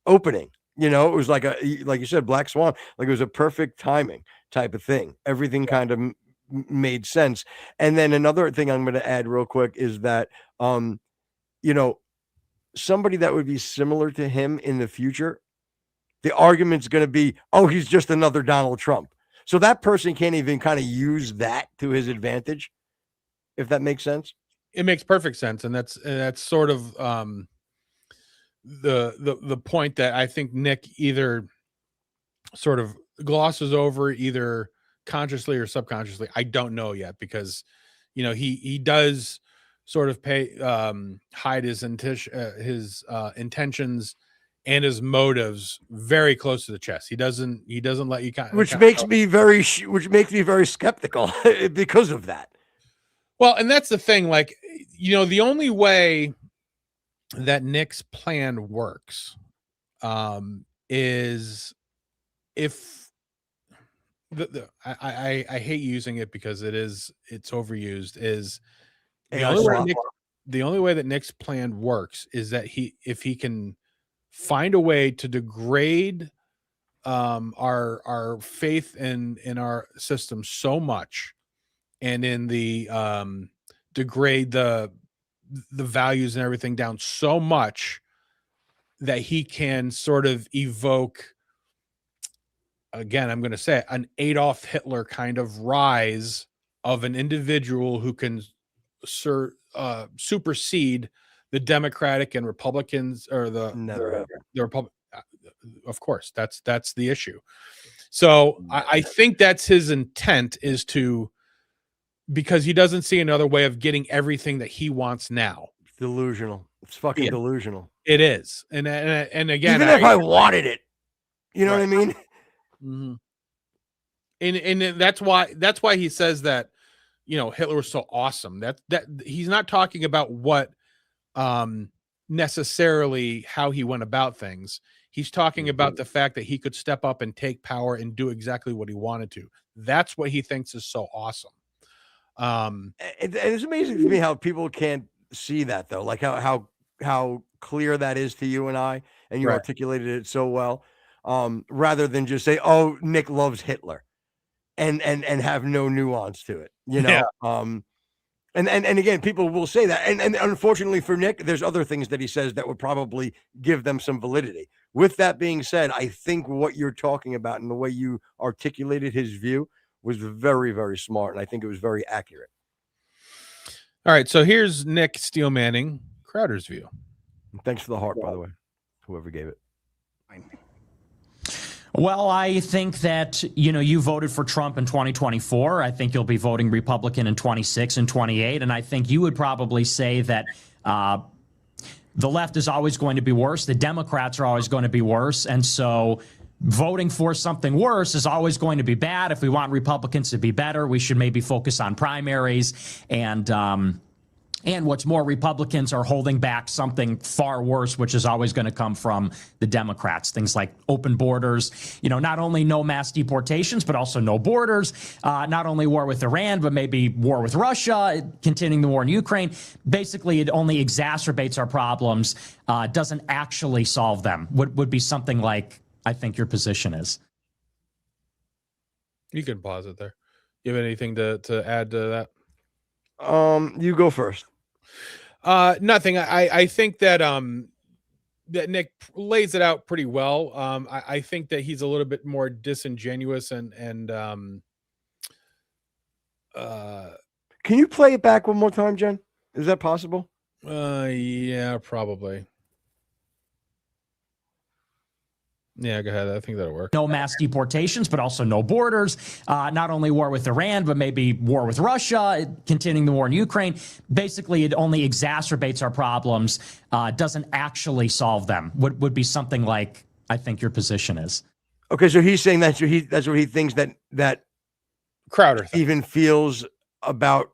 opening. It was like like you said, black swan. Like it was a perfect timing type of thing. Everything kind of made sense. And then another thing I'm going to add real quick is that, somebody that would be similar to him in the future, the argument's going to be, oh, he's just another Donald Trump. So that person can't even kind of use that to his advantage, if that makes sense. It makes perfect sense. And that's sort of the point that I think Nick either sort of glosses over, either consciously or subconsciously. I don't know yet, because he does sort of hide his intentions and his motives very close to the chest. He doesn't let you which makes me very skeptical because of that. Well, and that's the thing, like, the only way that Nick's plan works is if I hate using it because it's overused, is the only way that Nick's plan works is that if he can find a way to degrade our faith in our system so much, and in the degrade the values and everything down so much that he can sort of evoke, again, I'm going to say it, an Adolf Hitler kind of rise of an individual who can supersede the Democratic and Republicans, or the Republic. Of course, that's the issue. So I think that's his intent, is to, because he doesn't see another way of getting everything that he wants now. Delusional. It's fucking delusional. It is. And again, even if I wanted it, you know what I mean? Mm-hmm. And that's why he says that, Hitler was so awesome. That he's not talking about what necessarily how he went about things. He's talking about the fact that he could step up and take power and do exactly what he wanted to. That's what he thinks is so awesome. And it's amazing to me how people can't see that, though, like how clear that is to you and I, and you articulated it so well, rather than just say, oh, Nick loves Hitler and have no nuance to it, and again, people will say that, and unfortunately for Nick, there's other things that he says that would probably give them some validity, with that being said, I think what you're talking about and the way you articulated his view was very, very smart. And I think it was very accurate. All right. So here's Nick Steele Manning, Crowder's view. And thanks for the heart, by the way, whoever gave it. Well, I think that, you voted for Trump in 2024. I think you'll be voting Republican in 26 and 28. And I think you would probably say that the left is always going to be worse. The Democrats are always going to be worse. And so voting for something worse is always going to be bad. If we want Republicans to be better, we should maybe focus on primaries. And what's more, Republicans are holding back something far worse, which is always going to come from the Democrats. Things like open borders, not only no mass deportations, but also no borders, not only war with Iran, but maybe war with Russia, continuing the war in Ukraine. Basically, it only exacerbates our problems, doesn't actually solve them. Would be something like, I think your position is. You can pause it there. You have anything to add to that? You go first. Nothing. I think that that Nick lays it out pretty well. I think that he's a little bit more disingenuous and Can you play it back one more time, Jen? Is that possible? Yeah, probably. Yeah, go ahead. I think that'll work. No mass deportations, but also no borders, not only war with Iran, but maybe war with Russia, continuing the war in Ukraine. Basically, it only exacerbates our problems, doesn't actually solve them. Would be something like, I think your position is. Okay, so he's saying that's what he thinks that Crowder even feels about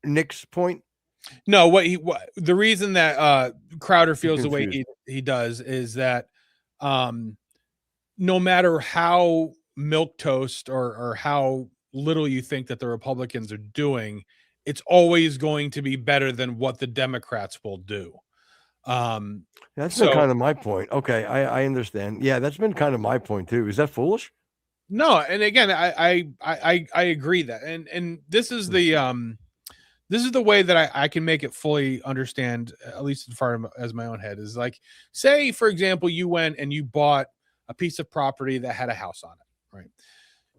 Nick's point. No, the reason that Crowder feels the way he does is that no matter how milquetoast or how little you think that the Republicans are doing, it's always going to be better than what the Democrats will do. That's been kind of my point. Okay, I understand. Yeah, that's been kind of my point too. Is that foolish? No, and again, I agree that, and this is the way that I can make it fully understand, at least as far as my own head, is like, say, for example, you went and you bought a piece of property that had a house on it, right?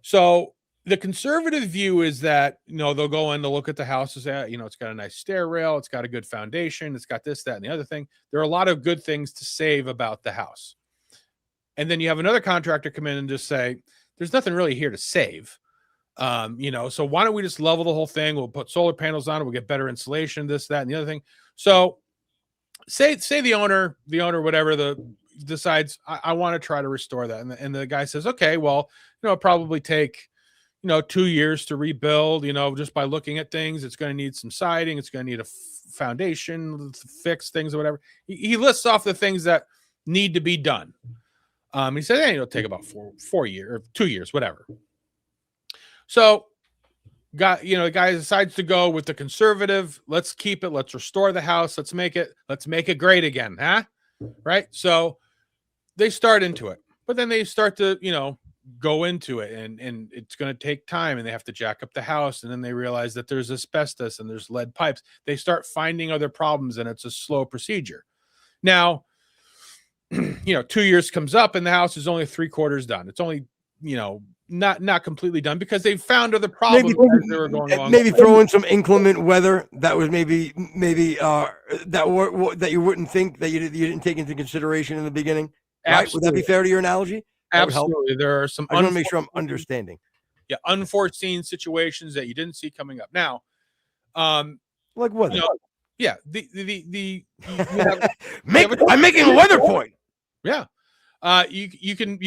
So the conservative view is that, they'll go in to look at the house and say, it's got a nice stair rail, it's got a good foundation, it's got this, that, and the other thing. There are a lot of good things to save about the house. And then you have another contractor come in and just say, there's nothing really here to save. So why don't we just level the whole thing? We'll put solar panels on it. We'll get better insulation, this, that, and the other thing. So say the owner, whatever, decides I want to try to restore that. And the guy says, okay, well, it'll probably take, 2 years to rebuild, just by looking at things. It's going to need some siding. It's going to need a foundation, fix things or whatever. He lists off the things that need to be done. He said, hey, it'll take about 4 years or 2 years, whatever. So, the guy decides to go with the conservative. Let's keep it. Let's restore the house. Let's make it great again, huh? Right? So they start into it, but then they start to, go into it, and it's going to take time, and they have to jack up the house, and then they realize that there's asbestos and there's lead pipes. They start finding other problems, and it's a slow procedure. Now, 2 years comes up, and the house is only 3/4 done. It's only, not completely done because they found other problems as they were going along. Maybe throw in some inclement weather that was maybe that you wouldn't think that you didn't take into consideration in the beginning. Right? Would that be fair to your analogy? Absolutely. There are some. I want to make sure I'm understanding. Yeah, unforeseen situations that you didn't see coming up. Now, like what? Yeah, I'm making a weather point. Yeah, you can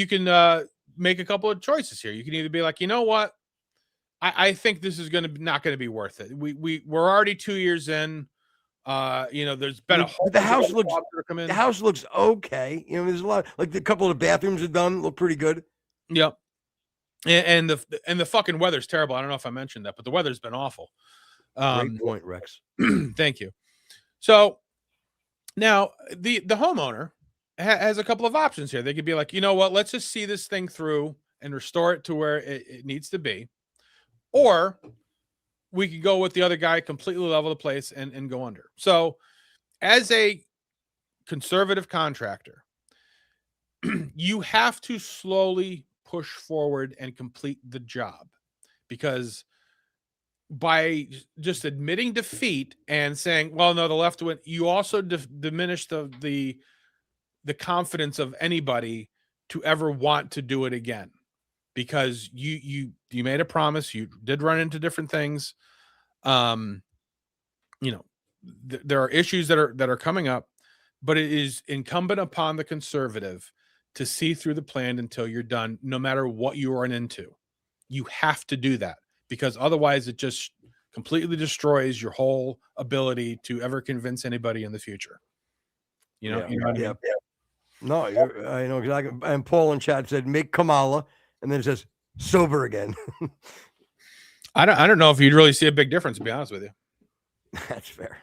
make a couple of choices here. You can either be like, you know what, I think this is not going to be worth it. We're already 2 years in. There's been a whole the house looks okay. There's a lot, like a couple of the bathrooms are done, look pretty good. Yep. And the fucking weather's terrible. I don't know if I mentioned that, but the weather's been awful. Great point, Rex. Thank you. So now the homeowner has a couple of options here. They could be like, you know what, let's just see this thing through and restore it to where it needs to be. Or we could go with the other guy, completely level the place and go under. So as a conservative contractor, you have to slowly push forward and complete the job, because by just admitting defeat and saying, well, no, the left went, you also diminish the confidence of anybody to ever want to do it again, because you made a promise. You did run into different things. There are issues that are coming up, but it is incumbent upon the conservative to see through the plan until you're done, no matter what you run into. You have to do that, because otherwise it just completely destroys your whole ability to ever convince anybody in the future. You know what I mean? No, I know exactly. And Paul in chat said, make Kamala, and then it says sober again. I don't know if you'd really see a big difference, to be honest with you. That's fair.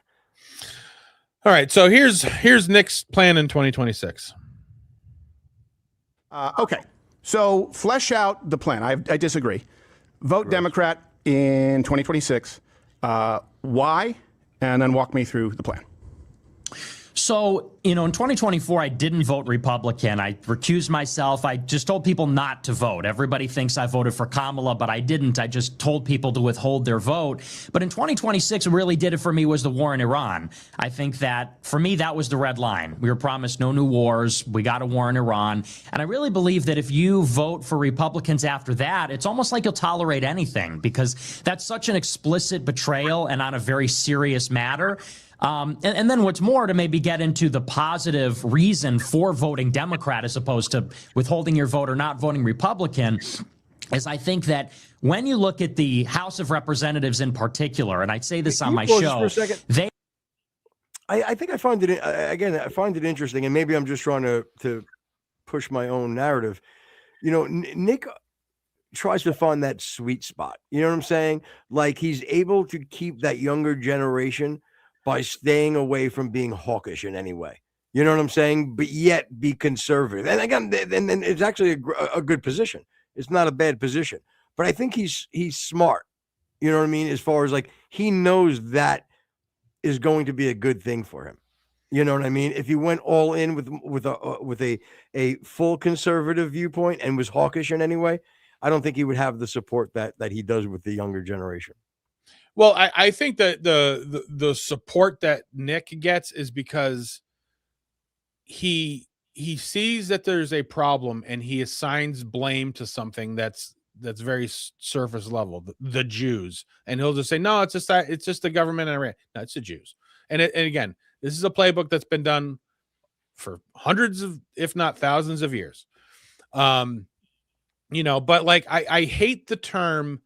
All right, so here's Nick's plan in 2026. Okay, so flesh out the plan. I disagree. Vote Democrat in 2026. Why? And then walk me through the plan. So, in 2024, I didn't vote Republican. I recused myself. I just told people not to vote. Everybody thinks I voted for Kamala, but I didn't. I just told people to withhold their vote. But in 2026, what really did it for me was the war in Iran. I think that, for me, that was the red line. We were promised no new wars. We got a war in Iran. And I really believe that if you vote for Republicans after that, it's almost like you'll tolerate anything, because that's such an explicit betrayal and on a very serious matter. And then what's more, to maybe get into the positive reason for voting Democrat as opposed to withholding your vote or not voting Republican, is I think that when you look at the House of Representatives in particular, and I'd say this on my show, I think I find it, again, I find it interesting, and maybe I'm just trying to push my own narrative. Nick tries to find that sweet spot. You know what I'm saying? Like, he's able to keep that younger generation by staying away from being hawkish in any way. You know what I'm saying? But yet be conservative. And again, and it's actually a good position. It's not a bad position. But I think he's smart. You know what I mean? As far as, like, he knows that is going to be a good thing for him. You know what I mean? If he went all in with a full conservative viewpoint and was hawkish in any way, I don't think he would have the support that he does with the younger generation. Well, I think that the support that Nick gets is because he sees that there's a problem and he assigns blame to something that's very surface level, the Jews, and he'll just say, no, it's just the government in Iran. No, it's the Jews. And again, this is a playbook that's been done for hundreds of, if not thousands of years. But like, I hate the term,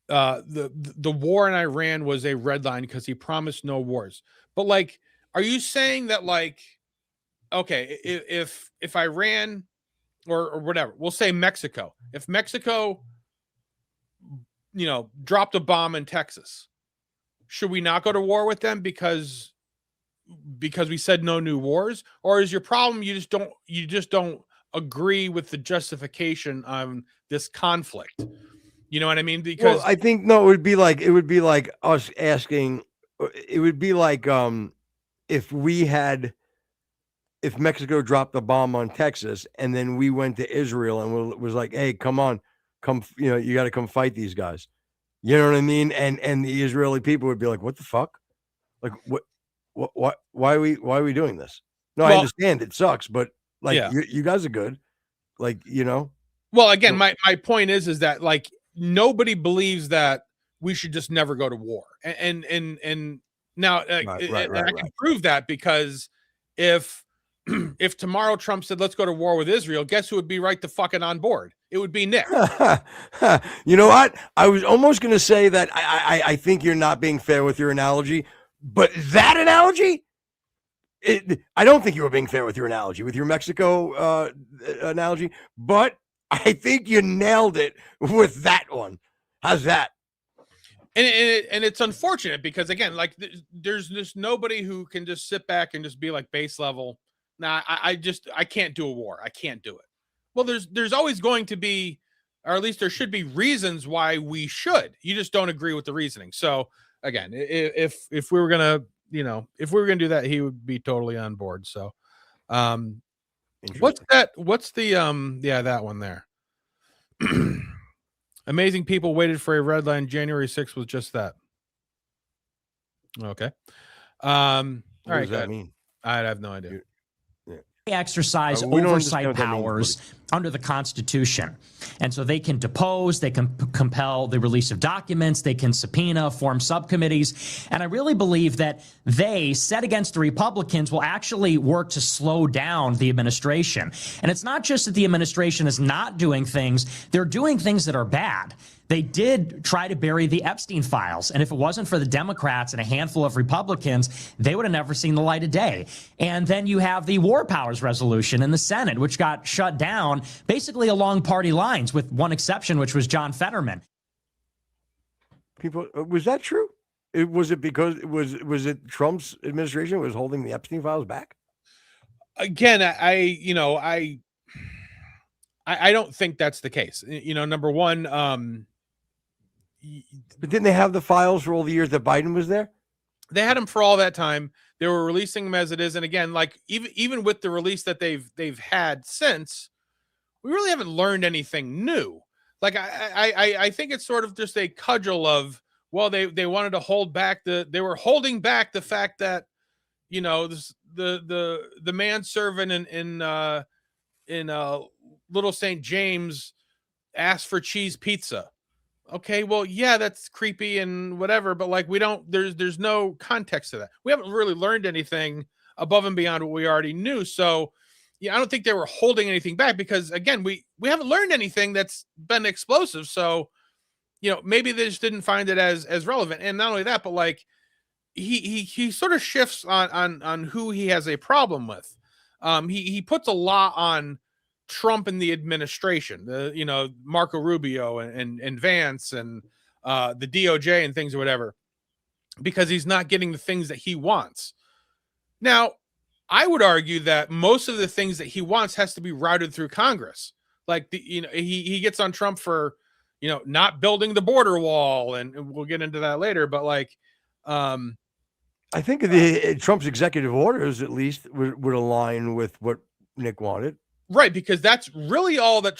the war in Iran was a red line because he promised no wars. But, like, are you saying that, like, okay, if Iran or whatever, we'll say Mexico, if Mexico, dropped a bomb in Texas, should we not go to war with them because we said no new wars? Or is your problem you just don't agree with the justification on this conflict? You know what I mean? Because I think, no, it would be like us asking, it would be like if Mexico dropped a bomb on Texas and then we went to Israel and was like, hey, come, you got to come fight these guys. You know what I mean? And the Israeli people would be like, what the fuck? Like, what, why are we doing this? No, I understand it sucks, but, like, yeah, you guys are good. Like, Well, again, my point is that, like, nobody believes that we should just never go to war. And now I can prove that, because if tomorrow Trump said, let's go to war with Israel, guess who would be right the fucking on board? It would be Nick. You know what? I was almost going to say that I think you're not being fair with your analogy, but that analogy, I don't think you were being fair with your analogy, with your Mexico analogy, but I think you nailed it with that one. How's that? And it's unfortunate because, again, like, there's just nobody who can just sit back and just be like base level. Nah, I can't do a war. I can't do it. Well, there's always going to be, or at least there should be, reasons why we should. You just don't agree with the reasoning. So again, if we were gonna, if we were gonna do that, he would be totally on board. So, What's Interesting. that? What's the yeah, that one there. Amazing people waited for a red line. January 6th was just that. Okay. All What right, does go that ahead. mean? I have no idea. Exercise We don't oversight understand what that means, powers buddy. under the Constitution. And so they can depose, they can compel the release of documents, they can subpoena, form subcommittees. And I really believe that they, set against the Republicans, will actually work to slow down the administration. And it's not just that the administration is not doing things, they're doing things that are bad. They did try to bury the Epstein files. And if it wasn't for the Democrats and a handful of Republicans, they would have never seen the light of day. And then you have the War Powers Resolution in the Senate, which got shut down basically along party lines, with one exception, which was John Fetterman. People, was that true? Was it because was it Trump's administration was holding the Epstein files back? Again, I don't think that's the case. Number one, But didn't they have the files for all the years that Biden was there? they had them for all that time. They were releasing them as it is, and again, like even with the release that they've had since, we really haven't learned anything new. Like I think it's sort of just a cudgel of, well, they wanted to hold back they were holding back the fact that the manservant in Little St. James asked for cheese pizza. Okay, well, yeah, that's creepy and whatever, but like there's no context to that. We haven't really learned anything above and beyond what we already knew. So yeah, I don't think they were holding anything back, because again, we haven't learned anything that's been explosive. So, maybe they just didn't find it as relevant. And not only that, but like he sort of shifts on who he has a problem with. He puts a lot on Trump and the administration, Marco Rubio and Vance and the DOJ and things or whatever, because he's not getting the things that he wants. Now, I would argue that most of the things that he wants has to be routed through Congress. Like he gets on Trump for not building the border wall, and we'll get into that later. But like, I think Trump's executive orders at least would align with what Nick wanted. Right, because that's really all that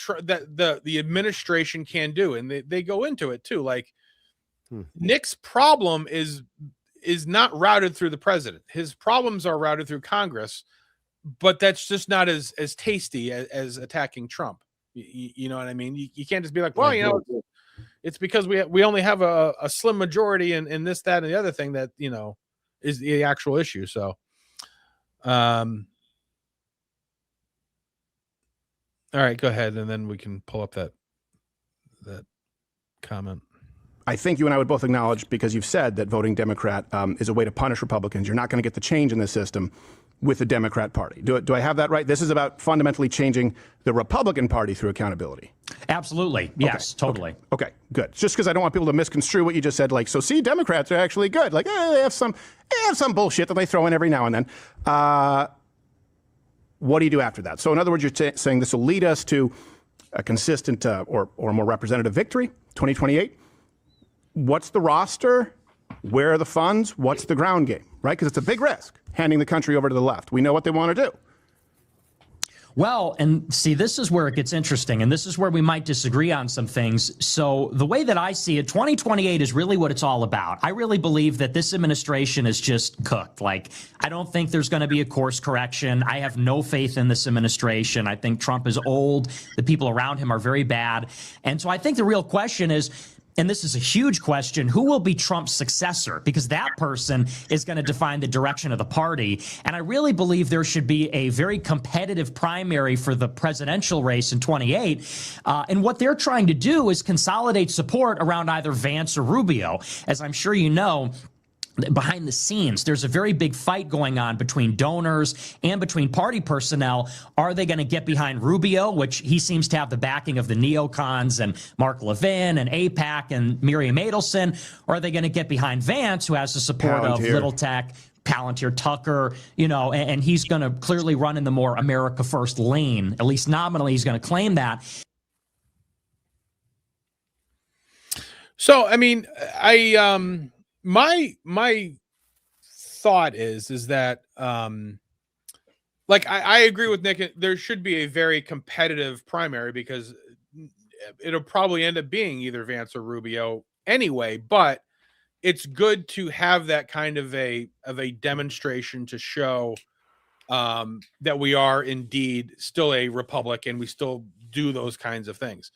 the administration can do, and they go into it too. Like Nick's problem is not routed through the president. His problems are routed through Congress, but that's just not as tasty as attacking Trump. You know what I mean? You can't just be like, well, it's because we only have a slim majority in this, that, and the other thing that is the actual issue. So, all right, go ahead, and then we can pull up that comment. I think you and I would both acknowledge, because you've said that voting Democrat is a way to punish Republicans. You're not going to get the change in the system with the Democrat Party. Do I have that right? This is about fundamentally changing the Republican Party through accountability. Absolutely. Yes, totally. Okay, good. Just because I don't want people to misconstrue what you just said. Like, so see, Democrats are actually good. Like, they have some bullshit that they throw in every now and then. What do you do after that? So in other words, you're saying this will lead us to a consistent or more representative victory, 2028. What's the roster? Where are the funds? What's the ground game, right? Because it's a big risk, handing the country over to the left. We know what they want to do. Well, and see, this is where it gets interesting, and this is where we might disagree on some things. So the way that I see it, 2028 is really what it's all about. I really believe that this administration is just cooked. Like, I don't think there's going to be a course correction. I have no faith in this administration. I think Trump is old. The people around him are very bad. And so I think the real question is, and this is a huge question, who will be Trump's successor? Because that person is going to define the direction of the party. And I really believe there should be a very competitive primary for the presidential race in 28. And what they're trying to do is consolidate support around either Vance or Rubio. As I'm sure you know, behind the scenes, there's a very big fight going on between donors and between party personnel. Are they going to get behind Rubio, which he seems to have the backing of the neocons and Mark Levin and AIPAC and Miriam Adelson? Or are they going to get behind Vance, who has the support of Little Tech, Palantir, Tucker, and he's going to clearly run in the more America First lane. At least nominally, he's going to claim that. So, I mean, my thought is that like I agree with Nick. There should be a very competitive primary because it'll probably end up being either Vance or Rubio anyway. But it's good to have that kind of a demonstration to show that we are indeed still a republic and we still do those kinds of things.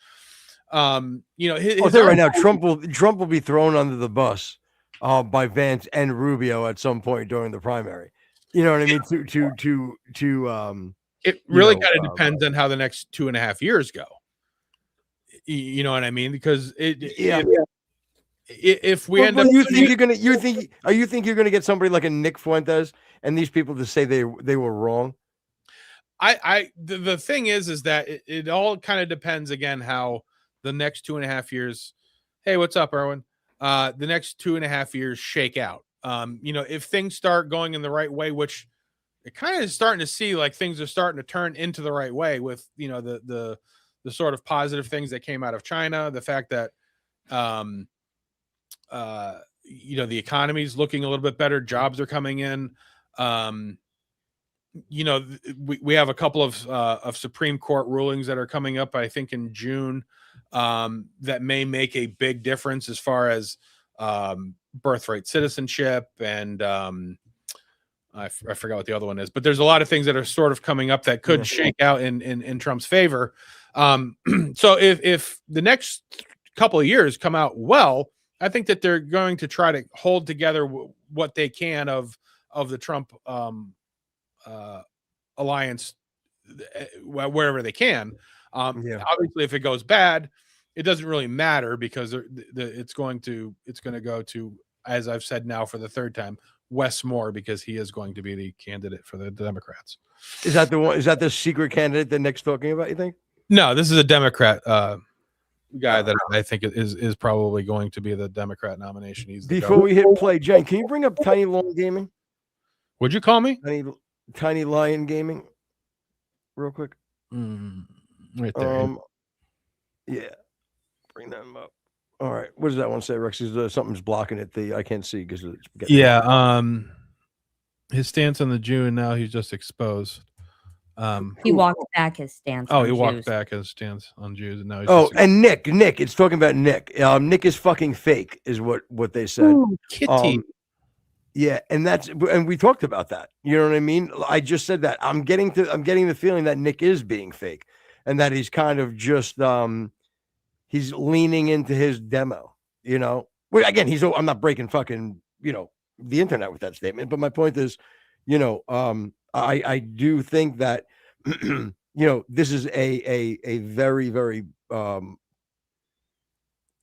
You know, I'll tell you right now, Trump will be thrown under the bus by Vance and Rubio at some point during the primary. You know what I mean? It really kind of depends on how the next 2.5 years go. You know what I mean? Because if we end up, you think you're gonna get somebody like a Nick Fuentes and these people to say they were wrong? The thing is that it all kind of depends again how the next 2.5 years. Hey, what's up, Erwin? The next 2.5 years shake out. You know, if things start going in the right way, which it kind of is starting to see, like things are starting to turn into the right way with, you know, the sort of positive things that came out of China, the fact that, you know, the economy is looking a little bit better, jobs are coming in. You know, we have a couple of Supreme Court rulings that are coming up, I think in June, that may make a big difference as far as birthright citizenship and I forgot what the other one is, but there's a lot of things that are sort of coming up that could shake out in Trump's favor. So if the next couple of years come out well, I think that they're going to try to hold together what they can of the Trump alliance wherever they can. Obviously, if it goes bad, it doesn't really matter because it's going to go to, as I've said now for the third time, Wes Moore, because he is going to be the candidate for the Democrats. Is that the one? Is that the secret candidate that Nick's talking about? You think? No, this is a Democrat guy that I think is probably going to be the Democrat nomination. He's before we hit play. Jen, can you bring up Tiny Lion Gaming? Would you call me Tiny Lion Gaming? Real quick. Right there. Yeah, bring them up. All right. What does that one say, Rex? Something's blocking it. I can't see because his stance on the Jew, and now he's just exposed. He walked back his stance. Oh, he walked back his stance on Jews, and now he's and Nick. It's talking about Nick. Nick is fucking fake, is what they said. Ooh, Kitty. Yeah, and we talked about that. You know what I mean? I just said that. I'm getting the feeling that Nick is being fake, and that he's kind of just he's leaning into his demo. You know, well, again, I'm not breaking fucking the internet with that statement, but my point is, I do think that this is a very, very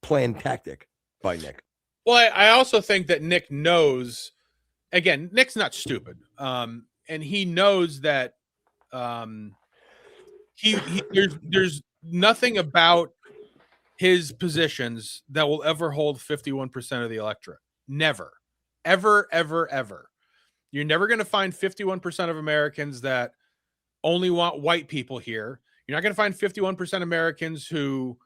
planned tactic by Nick. Well, I also think that Nick knows. Again, Nick's not stupid, and he knows that there's nothing about his positions that will ever hold 51% of the electorate. Never, ever, ever, ever. You're never going to find 51% of Americans that only want white people here. You're not going to find 51% Americans who,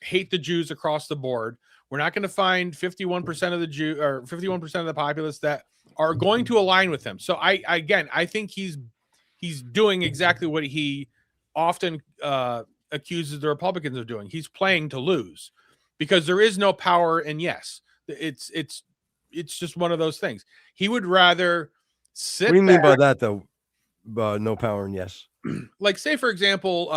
hate the Jews across the board. We're not going to find 51% of the Jew or 51% of the populace that are going to align with him. So I think he's doing exactly what he often accuses the Republicans of doing. He's playing to lose because there is no power. And yes, it's just one of those things. He would rather sit. What do you mean by that, though? No power and yes. Like, say for example,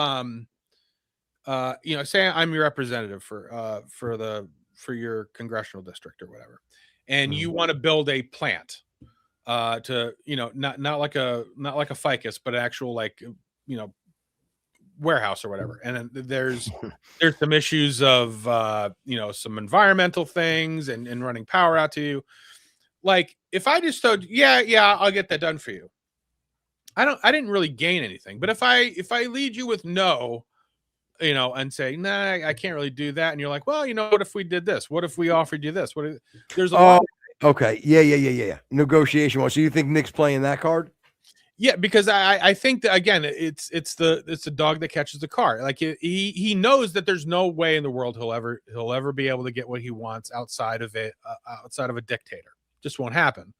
say I'm your representative for your congressional district or whatever, and you want to build a plant to not like a ficus, but an actual warehouse or whatever. And then there's some issues of some environmental things and running power out to you. Like, if I just told I'll get that done for you, I didn't really gain anything. But if I lead you with no, and say, nah, I can't really do that. And you're like, well, what if we did this? What if we offered you this? There's a lot. Okay. Yeah. Negotiation. So you think Nick's playing that card? Yeah, because I think that, again, it's the dog that catches the car. Like, he knows that there's no way in the world he'll ever be able to get what he wants outside of a dictator. Just won't happen.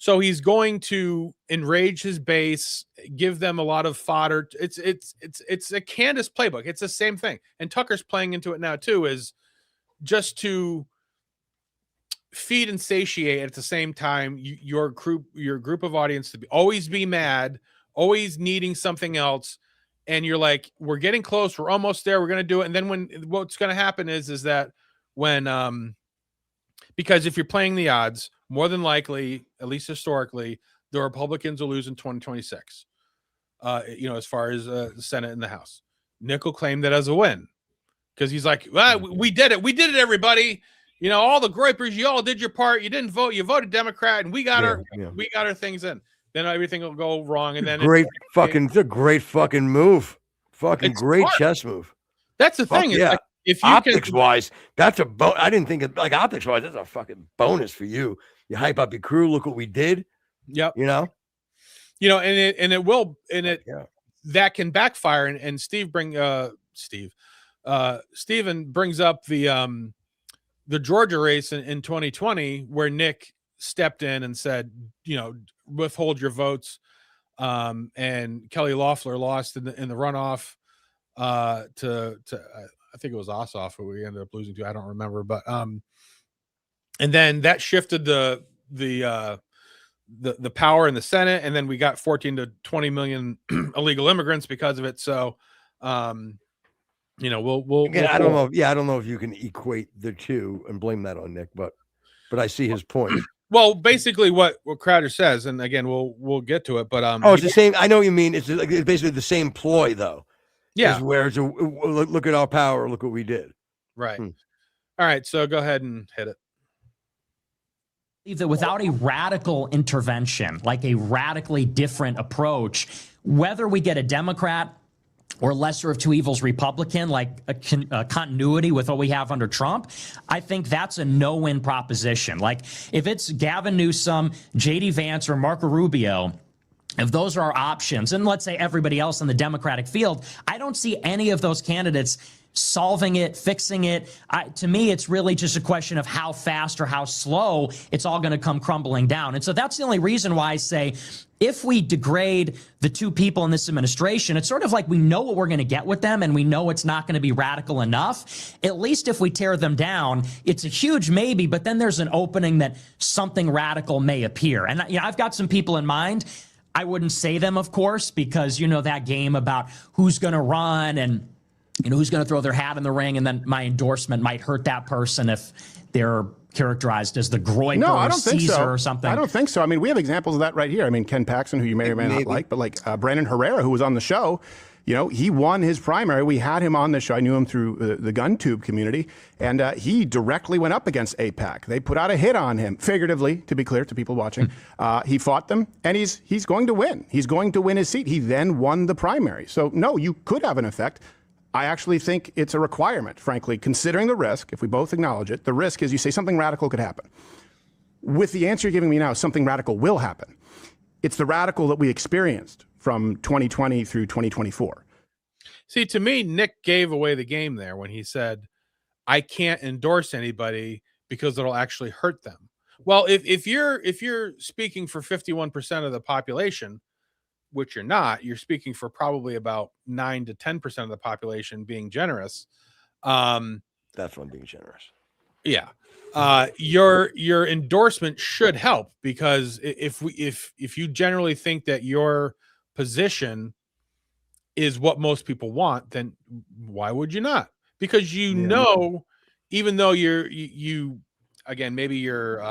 So he's going to enrage his base, give them a lot of fodder. It's a Candace playbook. It's the same thing. And Tucker's playing into it now too, is just to feed and satiate at the same time your group of audience to always be mad, always needing something else. And you're like, we're getting close, we're almost there, we're going to do it. And then what's going to happen is that when because if you're playing the odds, more than likely, at least historically, the Republicans will lose in 2026. As far as the Senate and the House, Nick will claim that as a win because he's like, well, we did it, everybody. All the groypers, you all did your part. You didn't vote, you voted Democrat, and we got our things in. Then everything will go wrong, and then it's a great fucking move, great chess move. That's the thing. Yeah. Like, if you optics wise, that's a I didn't think like optics wise, that's a fucking bonus for you. You hype up your crew. Look what we did. Yep. And that can backfire. And Steven brings up the Georgia race in 2020 where Nick stepped in and said, withhold your votes. And Kelly Loeffler lost in the runoff to I think it was Ossoff who we ended up losing to. I don't remember, but and then that shifted the power in the Senate, and then we got 14 to 20 million illegal immigrants because of it. So, we'll again, I don't know. Yeah, I don't know if you can equate the two and blame that on Nick, but I see his point. Well, basically what Crowder says, and again, we'll get to it, but it's the same. I know what you mean. It's basically the same ploy, though. Yeah. Where it's look at our power. Look what we did. Right. All right. So go ahead and hit it. That without a radical intervention, like a radically different approach, whether we get a Democrat or lesser of two evils Republican, like a continuity with what we have under Trump, I think that's a no-win proposition. Like if it's Gavin Newsom, J.D. Vance, or Marco Rubio, if those are our options, and let's say everybody else in the Democratic field, I don't see any of those candidates solving it, fixing it. To me, it's really just a question of how fast or how slow it's all going to come crumbling down. And so that's the only reason why I say if we degrade the two people in this administration, it's sort of like we know what we're going to get with them and we know it's not going to be radical enough. At least if we tear them down, it's a huge maybe, but then there's an opening that something radical may appear. And I've got some people in mind. I wouldn't say them, of course, because that game about who's going to run and who's going to throw their hat in the ring, and then my endorsement might hurt that person if they're characterized as the Groyper or Caesar or something. I don't think so. I mean, we have examples of that right here. I mean, Ken Paxton, who you may or may not like, but like Brandon Herrera, who was on the show, he won his primary. We had him on the show. I knew him through the GunTube community, and he directly went up against AIPAC. They put out a hit on him, figuratively, to be clear to people watching. He fought them, and he's going to win. He's going to win his seat. He then won the primary. So, no, you could have an effect. I actually think it's a requirement, frankly, considering the risk. If we both acknowledge it, the risk is you say something radical could happen. With the answer you're giving me now, something radical will happen. It's the radical that we experienced from 2020 through 2024. See, to me, Nick gave away the game there when he said, I can't endorse anybody because it'll actually hurt them. Well, if you're speaking for 51% of the population, which you're not, you're speaking for probably about 9 to 10% of the population being generous. That's one being generous. Yeah. Your endorsement should help, because if you generally think that your position is what most people want, then why would you not? Because even though you again, maybe you're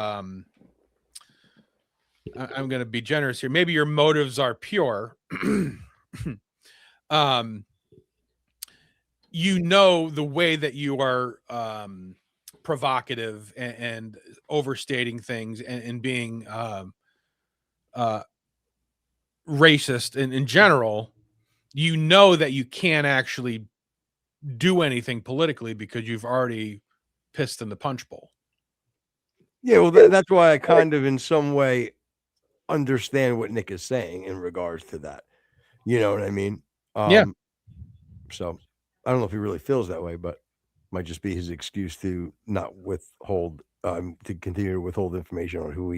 I'm going to be generous here. Maybe your motives are pure. The way that you are provocative and overstating things and being racist in general, that you can't actually do anything politically because you've already pissed in the punch bowl. Yeah, well, that's why I kind of in some way understand what Nick is saying in regards to that. You know what I mean? Yeah. So I don't know if he really feels that way, but might just be his excuse to not withhold, to continue to withhold information on who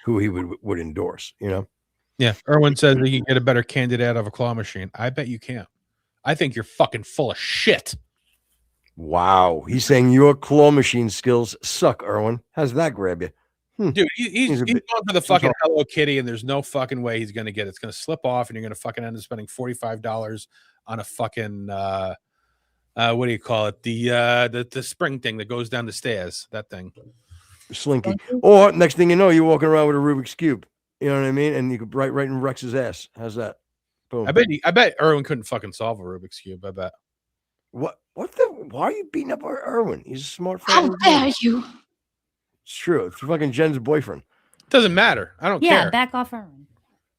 who he would endorse. You know. Yeah. Erwin says he can get a better candidate out of a claw machine. I bet you can't. I think you're fucking full of shit. Wow. He's saying your claw machine skills suck, Erwin. How's that grab you? Dude, he's going for the fucking Hello Kitty, and there's no fucking way he's going to get it. It's going to slip off, and you're going to fucking end up spending $45 on a fucking what do you call it? The spring thing that goes down the stairs. That thing, Slinky. Or next thing you know, you're walking around with a Rubik's cube. You know what I mean? And you could right in Rex's ass. How's that? Boom. I bet Erwin couldn't fucking solve a Rubik's cube. I bet. Why are you beating up Erwin? He's a smart How dare you? It's true. It's fucking Jen's boyfriend. Doesn't matter. I don't care. Yeah, back off Erwin.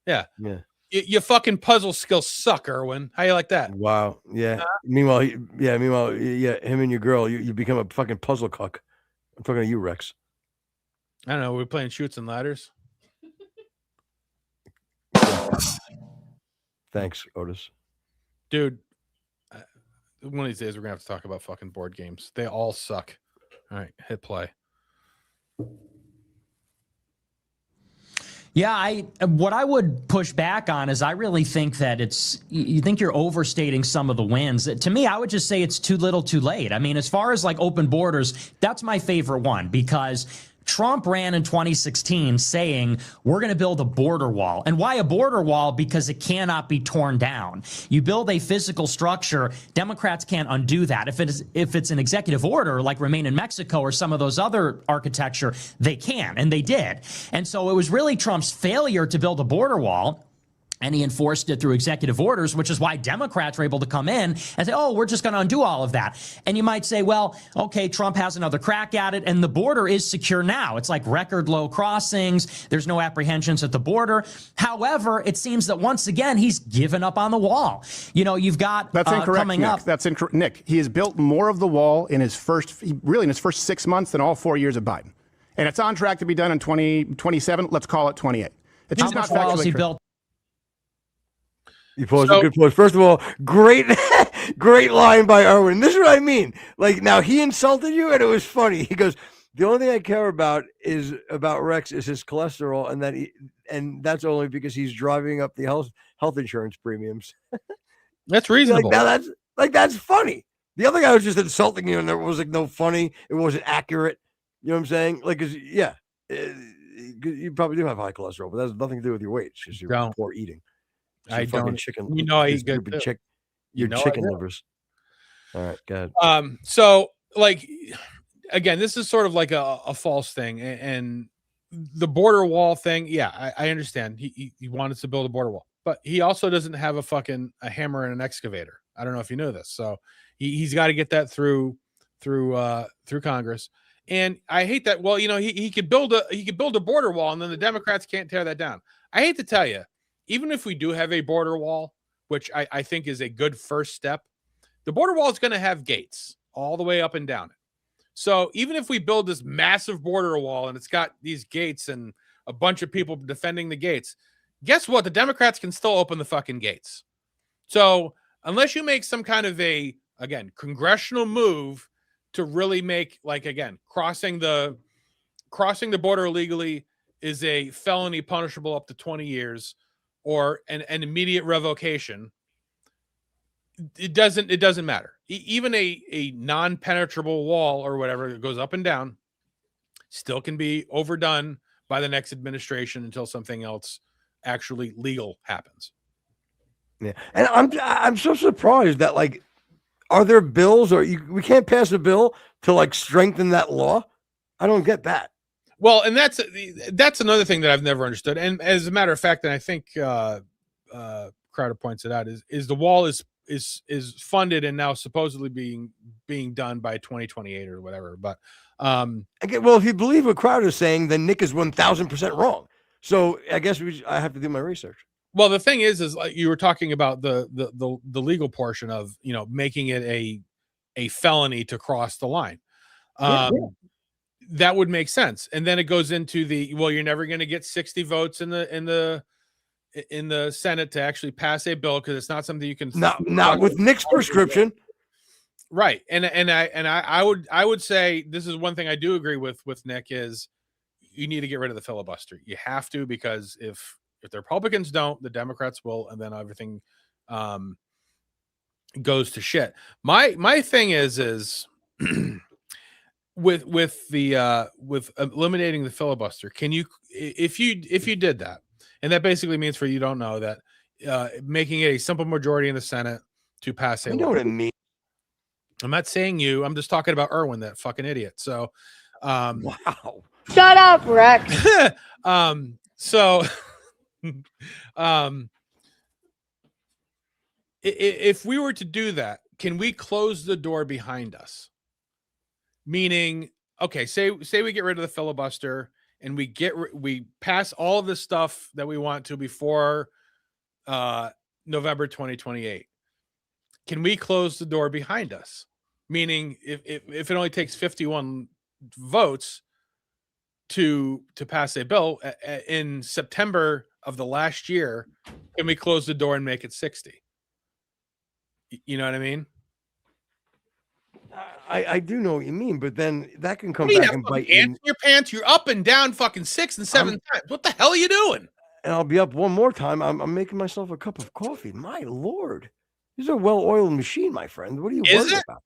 Yeah. Yeah. Your fucking puzzle skills suck, Erwin. How you like that? Wow. Yeah. Meanwhile, him and your girl, you become a fucking puzzle cuck. I'm talking to you, Rex. I don't know. We're playing Chutes and Ladders. Thanks, Otis. Dude, one of these days we're going to have to talk about fucking board games. They all suck. All right, hit play. Yeah, what I would push back on is I really think that you think you're overstating some of the wins. To me, I would just say it's too little too late. I mean, as far as like open borders, that's my favorite one because Trump ran in 2016 saying, we're going to build a border wall. And why a border wall? Because it cannot be torn down. You build a physical structure. Democrats can't undo that. If it's an executive order, like Remain in Mexico or some of those other architecture, they can, and they did. And so it was really Trump's failure to build a border wall. And he enforced it through executive orders, which is why Democrats were able to come in and say, oh, we're just going to undo all of that. And you might say, well, okay, Trump has another crack at it, and the border is secure now. It's like record low crossings. There's no apprehensions at the border. However, it seems that once again, he's given up on the wall. You know, you've got That's incorrect, coming Nick. up. That's incorrect. Nick, he has built more of the wall in his first 6 months than all 4 years of Biden. And it's on track to be done in 2027. Let's call it 28. It's How just much not wall has he factually true. built? You posed a good post. First of all, great line by Erwin. This is what I mean. Like, now he insulted you, and it was funny. He goes, the only thing I care about Rex is his cholesterol, and that's only because he's driving up the health insurance premiums. That's reasonable. That's funny. The other guy was just insulting you, and there was like no funny. It wasn't accurate. You know what I'm saying? Like, you probably do have high cholesterol, but that has nothing to do with your weight. It's just your poor eating. I don't. Chicken. You know I eat good too. Your chicken livers. All right, go ahead. So like, again, this is sort of like a false thing, and the border wall thing. Yeah, I understand. He wanted to build a border wall, but he also doesn't have a hammer and an excavator. I don't know if you know this. So he's got to get that through Congress. And I hate that. Well, you know, he could build a border wall, and then the Democrats can't tear that down. I hate to tell you, even if we do have a border wall, which I think is a good first step, the border wall is going to have gates all the way up and down it. So even if we build this massive border wall and it's got these gates and a bunch of people defending the gates, guess what? The Democrats can still open the fucking gates. So unless you make some kind of congressional move to really make, like, again, crossing the border illegally is a felony punishable up to 20 years or an immediate revocation, it doesn't matter. Even a non-penetrable wall or whatever that goes up and down still can be overdone by the next administration until something else actually legal happens. Yeah, and I'm so surprised that, like, are there bills we can't pass a bill to like strengthen that law? I don't get that. Well, and that's another thing that I've never understood. And as a matter of fact, and I think Crowder points it out, is the wall is funded and now supposedly being done by 2028 or whatever. But okay, well, if you believe what Crowder's saying, then Nick is 1,000% wrong. So I guess I have to do my research. Well, the thing is like you were talking about the legal portion of, you know, making it a felony to cross the line. That would make sense. And then it goes into you're never going to get 60 votes in the Senate to actually pass a bill because it's not something you can not with Nick's prescription. Right. And I would say this is one thing I do agree with Nick is you need to get rid of the filibuster. You have to, because if the Republicans don't, the Democrats will, and then everything goes to shit. My thing is with eliminating the filibuster, can you, if you did that, and that basically means, for you don't know, that making it a simple majority in the Senate to pass a I know law. what it means. I'm not saying you. I'm just talking about Erwin, that fucking idiot. So, Wow. Shut up, Rex. So, if we were to do that, can we close the door behind us? Meaning, okay, say we get rid of the filibuster and we pass all of the stuff that we want to before November 2028. Can we close the door behind us? Meaning, if it only takes 51 votes to pass a bill in September of the last year, can we close the door and make it 60? You know what I mean? I do know what you mean, but then that can come What do you back have, and fucking bite ants you. in your pants? You're up and down fucking 6 and 7 times. What the hell are you doing? And I'll be up one more time. I'm making myself a cup of coffee. My Lord. This is a well-oiled machine, my friend. What are you worried about?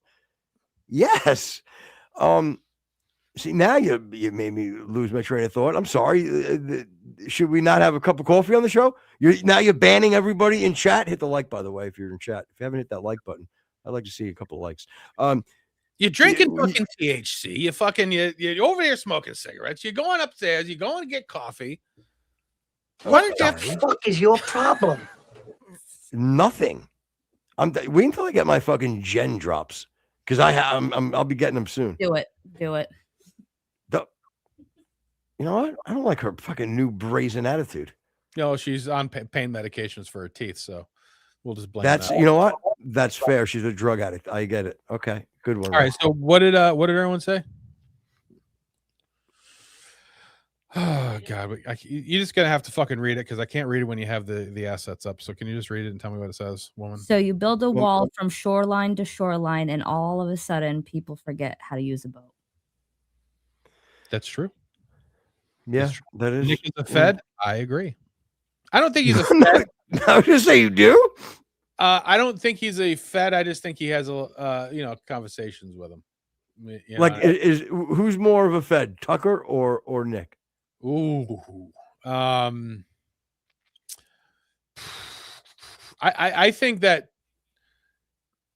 Yes. See, now you made me lose my train of thought. I'm sorry. Should we not have a cup of coffee on the show? You're banning everybody in chat. Hit the like, by the way, if you're in chat. If you haven't hit that like button, I'd like to see a couple of likes. You're drinking fucking THC. You fucking you're over here smoking cigarettes. You're going upstairs. You're going to get coffee. Why don't you have? What the fuck is your problem? Nothing. Wait until I get my fucking gen drops, because I'll be getting them soon. Do it. You know what? I don't like her fucking new brazen attitude. She's on pain medications for her teeth, so we'll just blame That's that. You know what? That's fair. She's a drug addict. I get it. Okay, good one. All right. So what did everyone say? Oh God, you just gonna have to fucking read it, because I can't read it when you have the assets up. So can you just read it and tell me what it says, woman? So you build a wall from shoreline to shoreline, and all of a sudden, people forget how to use a boat. That's true. Yeah, that is. Nick is a Fed. I agree. I don't think he's a Fed. I was just say you do. I don't think he's a Fed. I just think he has conversations with him. Who's more of a Fed, Tucker or Nick? Ooh. I think that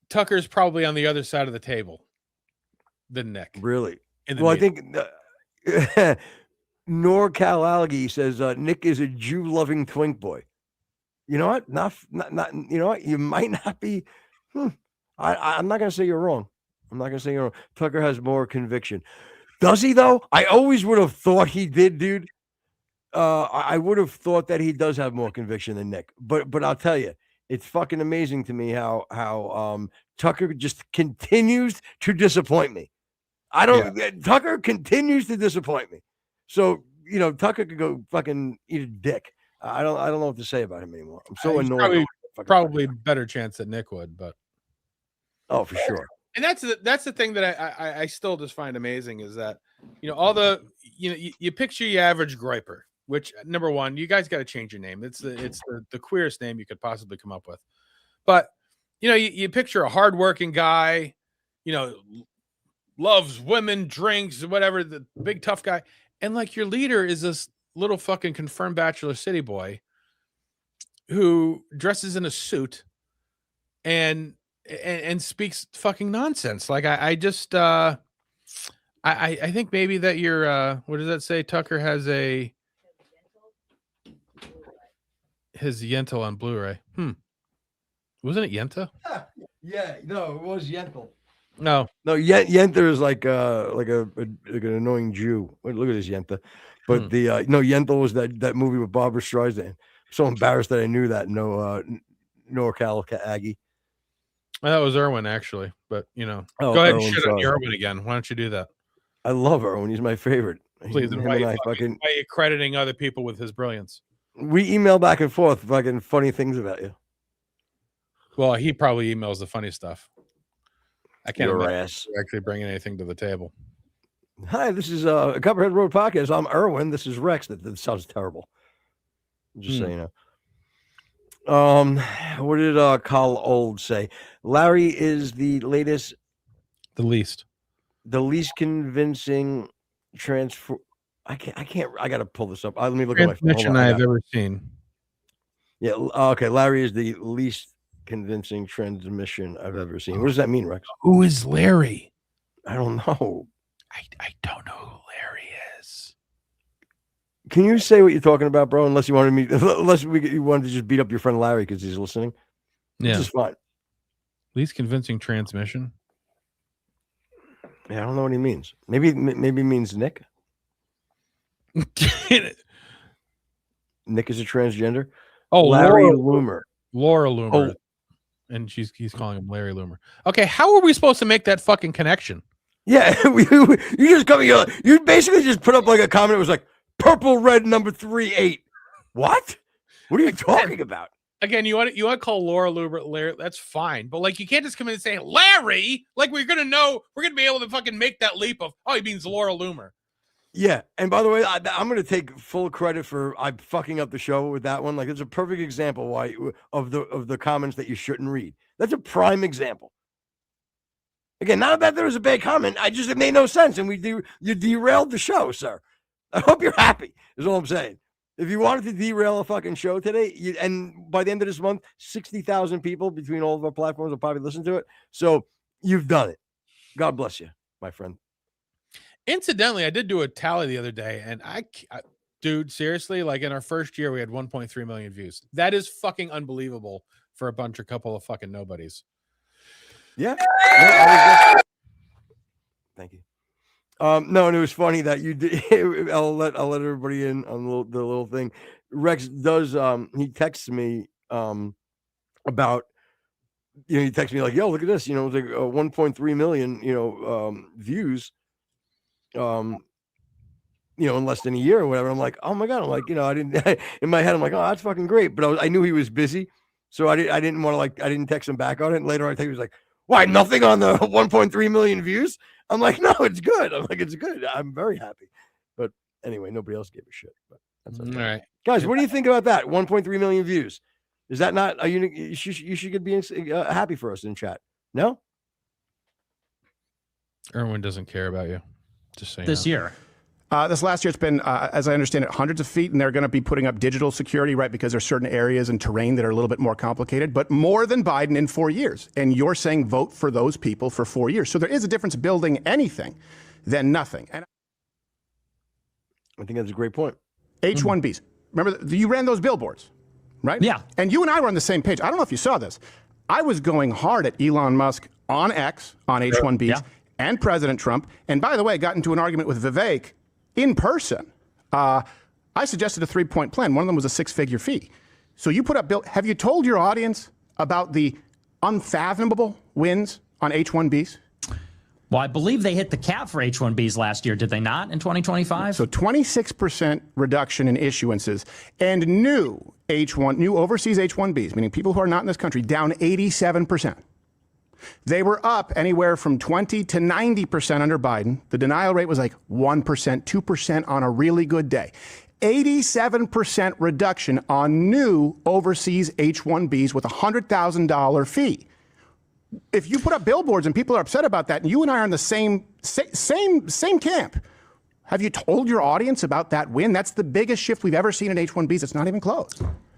Tucker's probably on the other side of the table than Nick. Really? Well, I think NorCal Algae says Nick is a Jew-loving twink boy. You know what? Not. You know what? You might not be. I'm not going to say you're wrong. Tucker has more conviction. Does he though? I always would have thought he did, dude. I would have thought that he does have more conviction than Nick. But I'll tell you, it's fucking amazing to me how Tucker just continues to disappoint me. Tucker continues to disappoint me. So Tucker could go fucking eat a dick. I don't know what to say about him anymore. I'm so annoyed. Probably better chance that Nick would, but for sure. And that's the thing that I still just find amazing is that all the you picture your average griper, which number one, you guys got to change your name. It's the queerest name you could possibly come up with. But you picture a hardworking guy, loves women, drinks, whatever, the big tough guy, and like your leader is this little fucking confirmed bachelor city boy who dresses in a suit and speaks fucking nonsense. Like I just I think maybe that you're what does that say? Tucker has his Yentl on Blu-ray. Wasn't it Yenta? Yeah, no, it was Yentl. No, Yenta is like an annoying Jew. Look at this Yenta. But Yentl was that movie with Barbara Streisand. I'm so embarrassed that I knew that. NorCal Aggie. Well, that was Erwin actually, but go ahead and shit on Erwin again. Why don't you do that? I love Erwin. He's my favorite. Please, why are you crediting other people with his brilliance? We email back and forth fucking funny things about you. Well, he probably emails the funny stuff. I can't Your imagine ass. you're actually bringing anything to the table. Hi, this is a Copperhead Road podcast. I'm Erwin. This is Rex. That sounds terrible. Just so you know. What did Carl Old say? Larry is the least convincing transfer. I can't. I gotta pull this up. Let me look at my phone. Hold Transmission on, I've ever seen. Yeah. Okay. Larry is the least convincing transmission I've ever seen. What does that mean, Rex? Who is Larry? I don't know. I don't know who Larry is. Can you say what you're talking about, bro? Unless you wanted me, you wanted to just beat up your friend Larry because he's listening. Yeah, this is fine. Least convincing transmission. Yeah, I don't know what he means. Maybe he means Nick. Nick is a transgender. Oh, Larry Loomer. Laura Loomer. Oh. And he's calling him Larry Loomer. Okay, how are we supposed to make that fucking connection? Yeah, you just come here. You basically just put up like a comment. It was like purple red number 38. What? What are you talking about? Again, you want to call Laura Loomer Larry? That's fine, but like you can't just come in and say Larry. Like we're gonna be able to fucking make that leap of he means Laura Loomer. Yeah, and by the way, I'm going to take full credit for I'm fucking up the show with that one. Like it's a perfect example of the comments that you shouldn't read. That's a prime example. Again, not that there was a bad comment. It made no sense, and you derailed the show, sir. I hope you're happy. Is all I'm saying. If you wanted to derail a fucking show today, and by the end of this month, 60,000 people between all of our platforms will probably listen to it. So you've done it. God bless you, my friend. Incidentally, I did do a tally the other day, and dude, seriously, like in our first year, we had 1.3 million views. That is fucking unbelievable for a couple of fucking nobodies. Yeah. Thank you. No, and it was funny that you did. I'll let everybody in on the little thing. Rex does. He texts me about. He texts me like, "Yo, look at this. It was like 1.3 million. Views. In less than a year or whatever." I'm like, "Oh my god!" I'm like, I didn't. In my head, I'm like, "Oh, that's fucking great." But I knew he was busy, so I didn't want to I didn't text him back on it. And later, he was like, "Why nothing on the 1.3 million views?" I'm like, "No, it's good." I'm like, "It's good. I'm very happy." But anyway, nobody else gave a shit. But that's okay. All right, guys, what do you think about that? 1.3 million views. Is that not a unique? You should be happy for us in chat. No, Erwin doesn't care about you. Just saying. This year. This last year, it's been, as I understand it, hundreds of feet, and they're going to be putting up digital security, right, because there's certain areas and terrain that are a little bit more complicated, but more than Biden in 4 years. And you're saying vote for those people for 4 years. So there is a difference building anything than nothing. And I think that's a great point. H-1Bs. Remember, you ran those billboards, right? Yeah. And you and I were on the same page. I don't know if you saw this. I was going hard at Elon Musk on X, on H-1Bs, and President Trump. And by the way, I got into an argument with Vivek in person. I suggested a 3-point plan. One of them was a 6-figure fee. So you put up bill. Have you told your audience about the unfathomable wins on H-1Bs? Well, I believe they hit the cap for H-1Bs last year, did they not, in 2025? So 26% reduction in issuances, and new overseas H-1Bs, meaning people who are not in this country, down 87%. They were up anywhere from 20 to 90% under Biden. The denial rate was like 1%, 2% on a really good day. 87% reduction on new overseas H-1Bs with a $100,000 fee. If you put up billboards and people are upset about that, and you and I are in the same camp, have you told your audience about that win? That's the biggest shift we've ever seen in H-1Bs. It's not even close.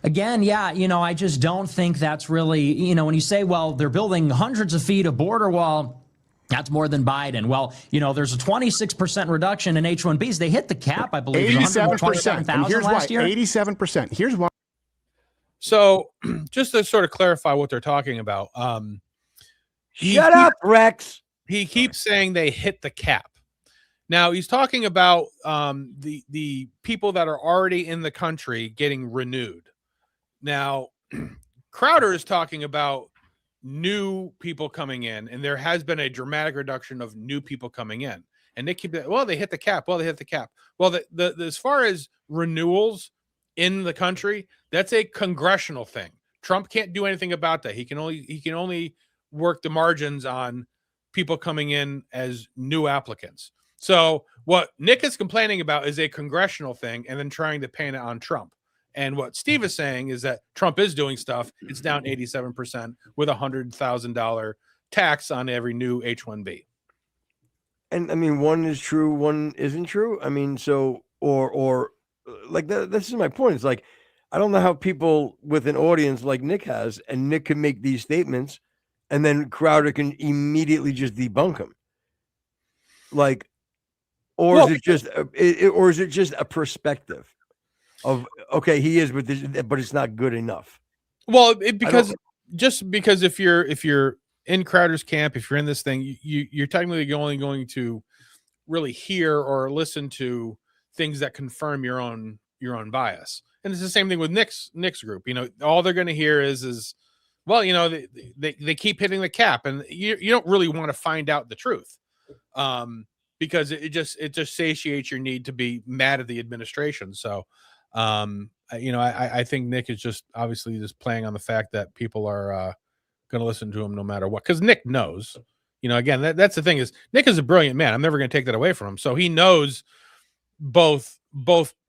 Again, yeah, I just don't think that's really, when you say, well, they're building hundreds of feet of border wall, that's more than Biden. Well, there's a 26% reduction in H-1Bs. They hit the cap, I believe, 87%. And here's last why, year. 87%. Here's why. So just to sort of clarify what they're talking about. Shut up, Rex. He keeps saying they hit the cap. Now he's talking about the people that are already in the country getting renewed. Now, Crowder is talking about new people coming in, and there has been a dramatic reduction of new people coming in. And they keep it, they hit the cap. Well, they hit the cap. Well, the as far as renewals in the country, that's a congressional thing. Trump can't do anything about that. He can only work the margins on people coming in as new applicants. So what Nick is complaining about is a congressional thing and then trying to paint it on Trump. And what Steve is saying is that Trump is doing stuff. It's down 87% with $100,000 tax on every new H-1B. And I mean, one is true, one isn't true. I mean, so or like that. This is my point. It's like I don't know how people with an audience like Nick has, and Nick can make these statements, and then Crowder can immediately just debunk them. Like, or is it just a perspective of okay, he is, but it's not good enough. Well, because if you're in Crowder's camp, if you're in this thing, you're technically only going to really hear or listen to things that confirm your own bias. And it's the same thing with Nick's group. You know, all they're going to hear is well, you know, they keep hitting the cap, and you don't really want to find out the truth, because it just satiates your need to be mad at the administration. So, you know, I think Nick is just obviously just playing on the fact that people are going to listen to him no matter what, because Nick knows. You know, again, that's the thing is Nick is a brilliant man. I'm never going to take that away from him. So he knows both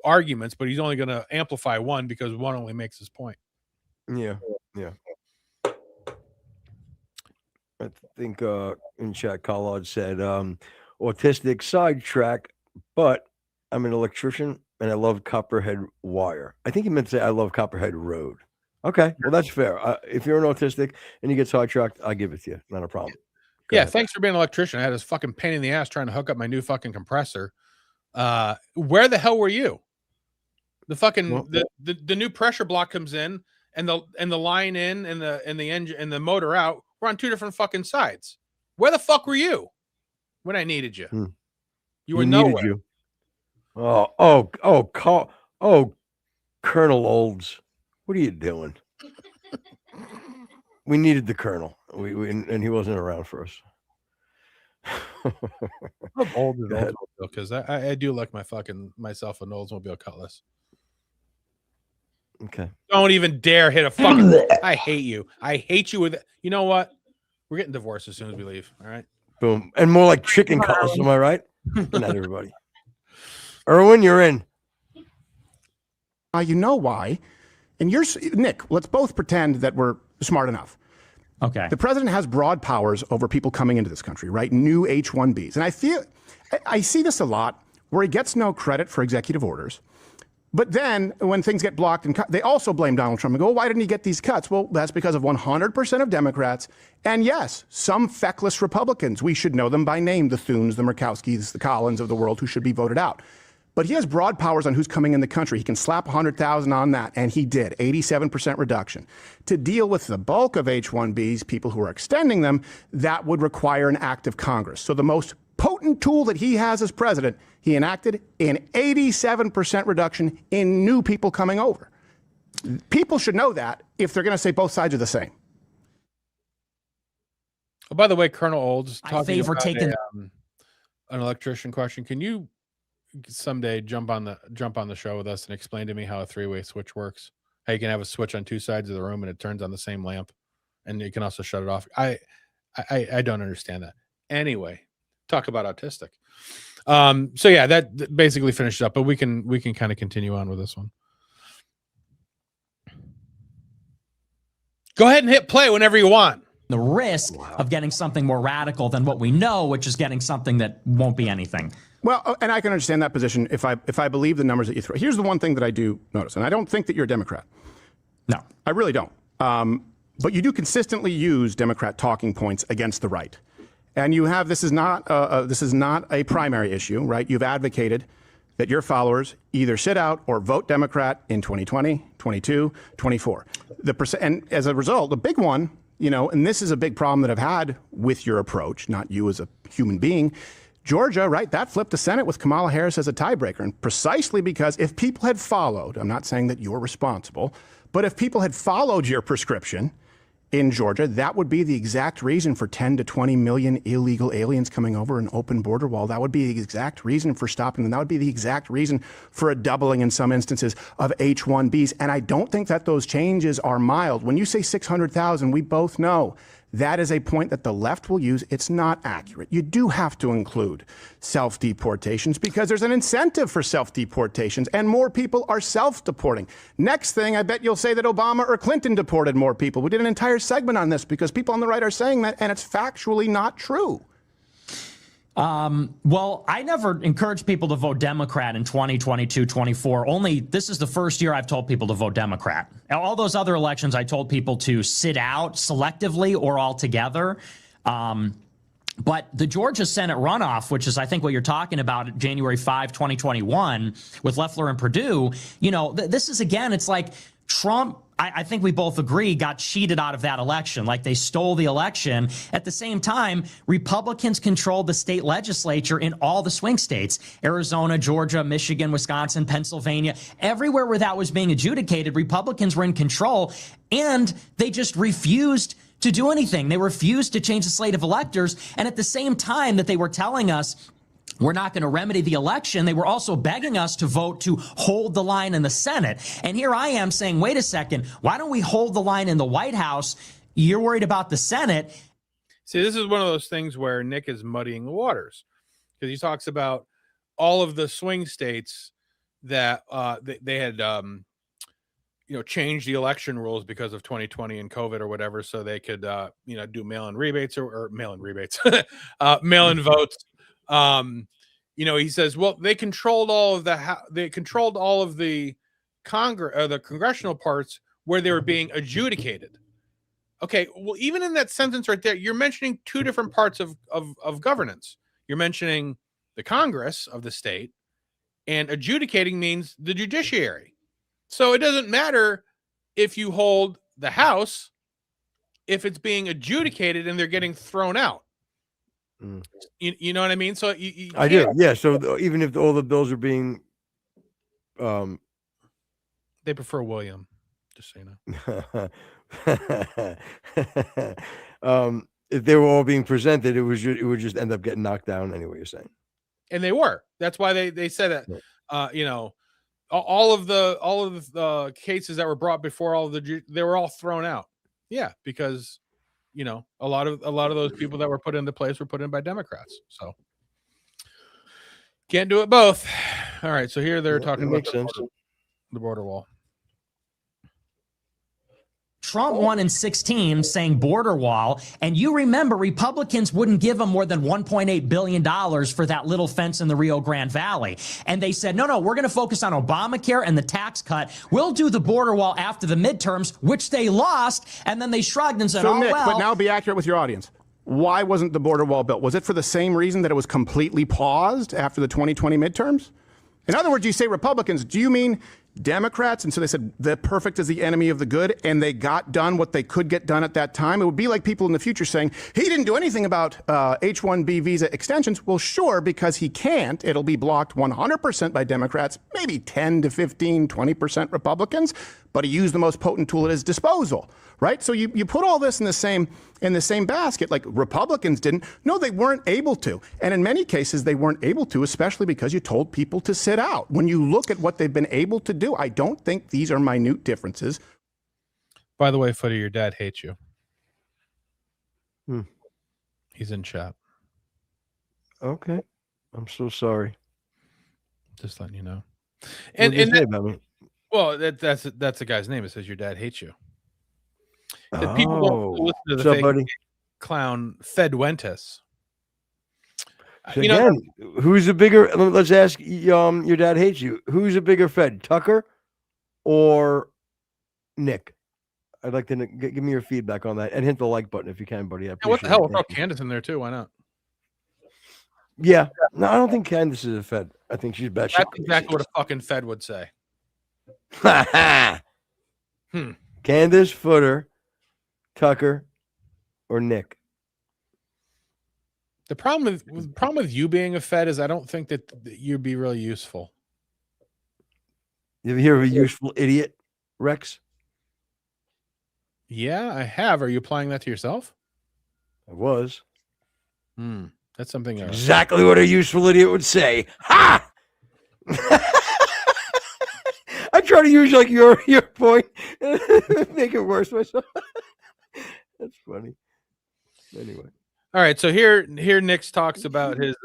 arguments, but he's only going to amplify one because one only makes his point. Yeah. I think in chat, Collard said, autistic sidetrack, but I'm an electrician and I love Copperhead wire. I think he meant to say I love Copperhead Road. Okay, well, that's fair. If you're an autistic and you get sidetracked, I give it to you. Not a problem. Go ahead. Thanks for being an electrician. I had this fucking pain in the ass trying to hook up my new fucking compressor. Where the hell were you? The fucking the new pressure block comes in, and the line in and the engine and the motor out. We're on two different fucking sides. Where the fuck were you when I needed you? You were nowhere. You. Colonel Olds, what are you doing? We needed the Colonel. And he wasn't around for us. I'm old because I do like myself an Oldsmobile Cutlass. Okay. Don't even dare hit a fucking. I hate you. I hate you with. You know what? We're getting divorced as soon as we leave. All right. Boom. And more like chicken Cutlass. Am I right? Not everybody. Erwin, you're in. You know why? And Nick, let's both pretend that we're smart enough. Okay. The president has broad powers over people coming into this country, right? New H-1Bs. And I see this a lot where he gets no credit for executive orders. But then when things get blocked and cut, they also blame Donald Trump and go, well, why didn't he get these cuts? Well, that's because of 100% of Democrats. And yes, some feckless Republicans. We should know them by name, the Thunes, the Murkowskis, the Collins of the world who should be voted out. But he has broad powers on who's coming in the country. He can slap 100,000 on that, and he did, 87% reduction. To deal with the bulk of H-1Bs, people who are extending them, that would require an act of Congress. So the most potent tool that he has as president, he enacted an 87% reduction in new people coming over. People should know that if they're going to say both sides are the same. Oh, by the way, Colonel Olds, I favor taking an electrician question. Can you someday jump on the show with us and explain to me how a three-way switch works? How you can have a switch on two sides of the room and it turns on the same lamp, and you can also shut it off. I don't understand that. Anyway, talk about autistic. So yeah, that basically finished up, but we can kind of continue on with this one. Go ahead and hit play whenever you want. The risk of getting something more radical than what we know, which is getting something that won't be anything. Well, and I can understand that position if I believe the numbers that you throw. Here's the one thing that I do notice, and I don't think that you're a Democrat. No, I really don't. But you do consistently use Democrat talking points against the right. And you have, this is not a primary issue, right? You've advocated that your followers either sit out or vote Democrat in 2020, 22, 24. And as a result, the big one, you know, and this is a big problem that I've had with your approach, not you as a human being. Georgia, right, that flipped the Senate with Kamala Harris as a tiebreaker. And precisely because if people had followed, I'm not saying that you're responsible, but if people had followed your prescription in Georgia, that would be the exact reason for 10 to 20 million illegal aliens coming over an open border wall. That would be the exact reason for stopping them. That would be the exact reason for a doubling in some instances of H-1Bs. And I don't think that those changes are mild. When you say 600,000, we both know That is a point that the left will use. It's not accurate. You do have to include self-deportations because there's an incentive for self-deportations, and more people are self-deporting. Next thing, I bet you'll say that Obama or Clinton deported more people. We did an entire segment on this because people on the right are saying that, and it's factually not true. Well, I never encourage people to vote Democrat in 2022, 24. Only this is the first year I've told people to vote Democrat. All those other elections, I told people to sit out selectively or altogether. But the Georgia Senate runoff, which is, I think, what you're talking about, January 5, 2021, with Loeffler and Perdue, you know, this is, again, it's like Trump, I think we both agree, got cheated out of that election. Like, they stole the election. At the same time, Republicans controlled the state legislature in all the swing states: Arizona, Georgia, Michigan, Wisconsin, Pennsylvania. Everywhere where that was being adjudicated, Republicans were in control, and they just refused to do anything. They refused to change the slate of electors. And at the same time that they were telling us we're not going to remedy the election, they were also begging us to vote to hold the line in the Senate. And here I am saying, wait a second, why don't we hold the line in the White House? You're worried about the Senate. See, this is one of those things where Nick is muddying the waters, because he talks about all of the swing states that they had changed the election rules because of 2020 and COVID or whatever, so they could do mail-in rebates or mail-in rebates, mail-in votes. He says, well, they controlled all of the congressional parts where they were being adjudicated. Okay, well, even in that sentence right there, you're mentioning two different parts of governance. You're mentioning the Congress of the state, and adjudicating means the judiciary. So it doesn't matter if you hold the House if it's being adjudicated and they're getting thrown out. You know what I mean? So I do. Yeah. So even if all the bills are being, they prefer William, just so you know. If they were all being presented, it would just end up getting knocked down anyway. You're saying, and they were. That's why they said that. Right. All of the cases that were brought before they were all thrown out. Yeah, because a lot of those people that were put into place were put in by Democrats. So can't do it both. All right, so here they're talking about the border wall. Trump won in 16 saying border wall, and you remember Republicans wouldn't give him more than $1.8 billion for that little fence in the Rio Grande Valley. And they said, no, we're going to focus on Obamacare and the tax cut. We'll do the border wall after the midterms, which they lost, and then they shrugged and said, Nick, but now be accurate with your audience. Why wasn't the border wall built? Was it for the same reason that it was completely paused after the 2020 midterms? In other words, you say Republicans, do you mean Democrats? And so they said the perfect is the enemy of the good, and they got done what they could get done at that time. It would be like people in the future saying, he didn't do anything about H-1B visa extensions. Well, sure, because he can't. It'll be blocked 100% by Democrats, maybe 10 to 15, 20% Republicans, but he used the most potent tool at his disposal, right? So you put all this in the same basket, like Republicans didn't. No, they weren't able to. And in many cases, they weren't able to, especially because you told people to sit out. When you look at what they've been able to do, I don't think these are minute differences. By the way, Footy, your dad hates you. He's in chat. Okay. I'm so sorry. Just letting you know. Well, that's the guy's name. It says your dad hates you. That people don't listen to the fake buddy? Clown Fedwentis. So again, who's a bigger? Let's ask. Your dad hates you. Who's a bigger Fed, Tucker or Nick? I'd like to give me your feedback on that and hit the like button if you can, buddy. What the hell? We'll throw Candace in there too. Why not? Yeah. No, I don't think Candace is a Fed. I think she's bad. That's exactly what a fucking Fed would say. Candace, Footer, Tucker, or Nick? The problem with you being a Fed is I don't think that you'd be really useful. You ever hear of a useful idiot, Rex? Yeah, I have. Are you applying that to yourself? I was. That's something. Exactly what a useful idiot would say. Ha! I try to use like your point, make it worse myself. That's funny. Anyway. All right, so here Nick talks about his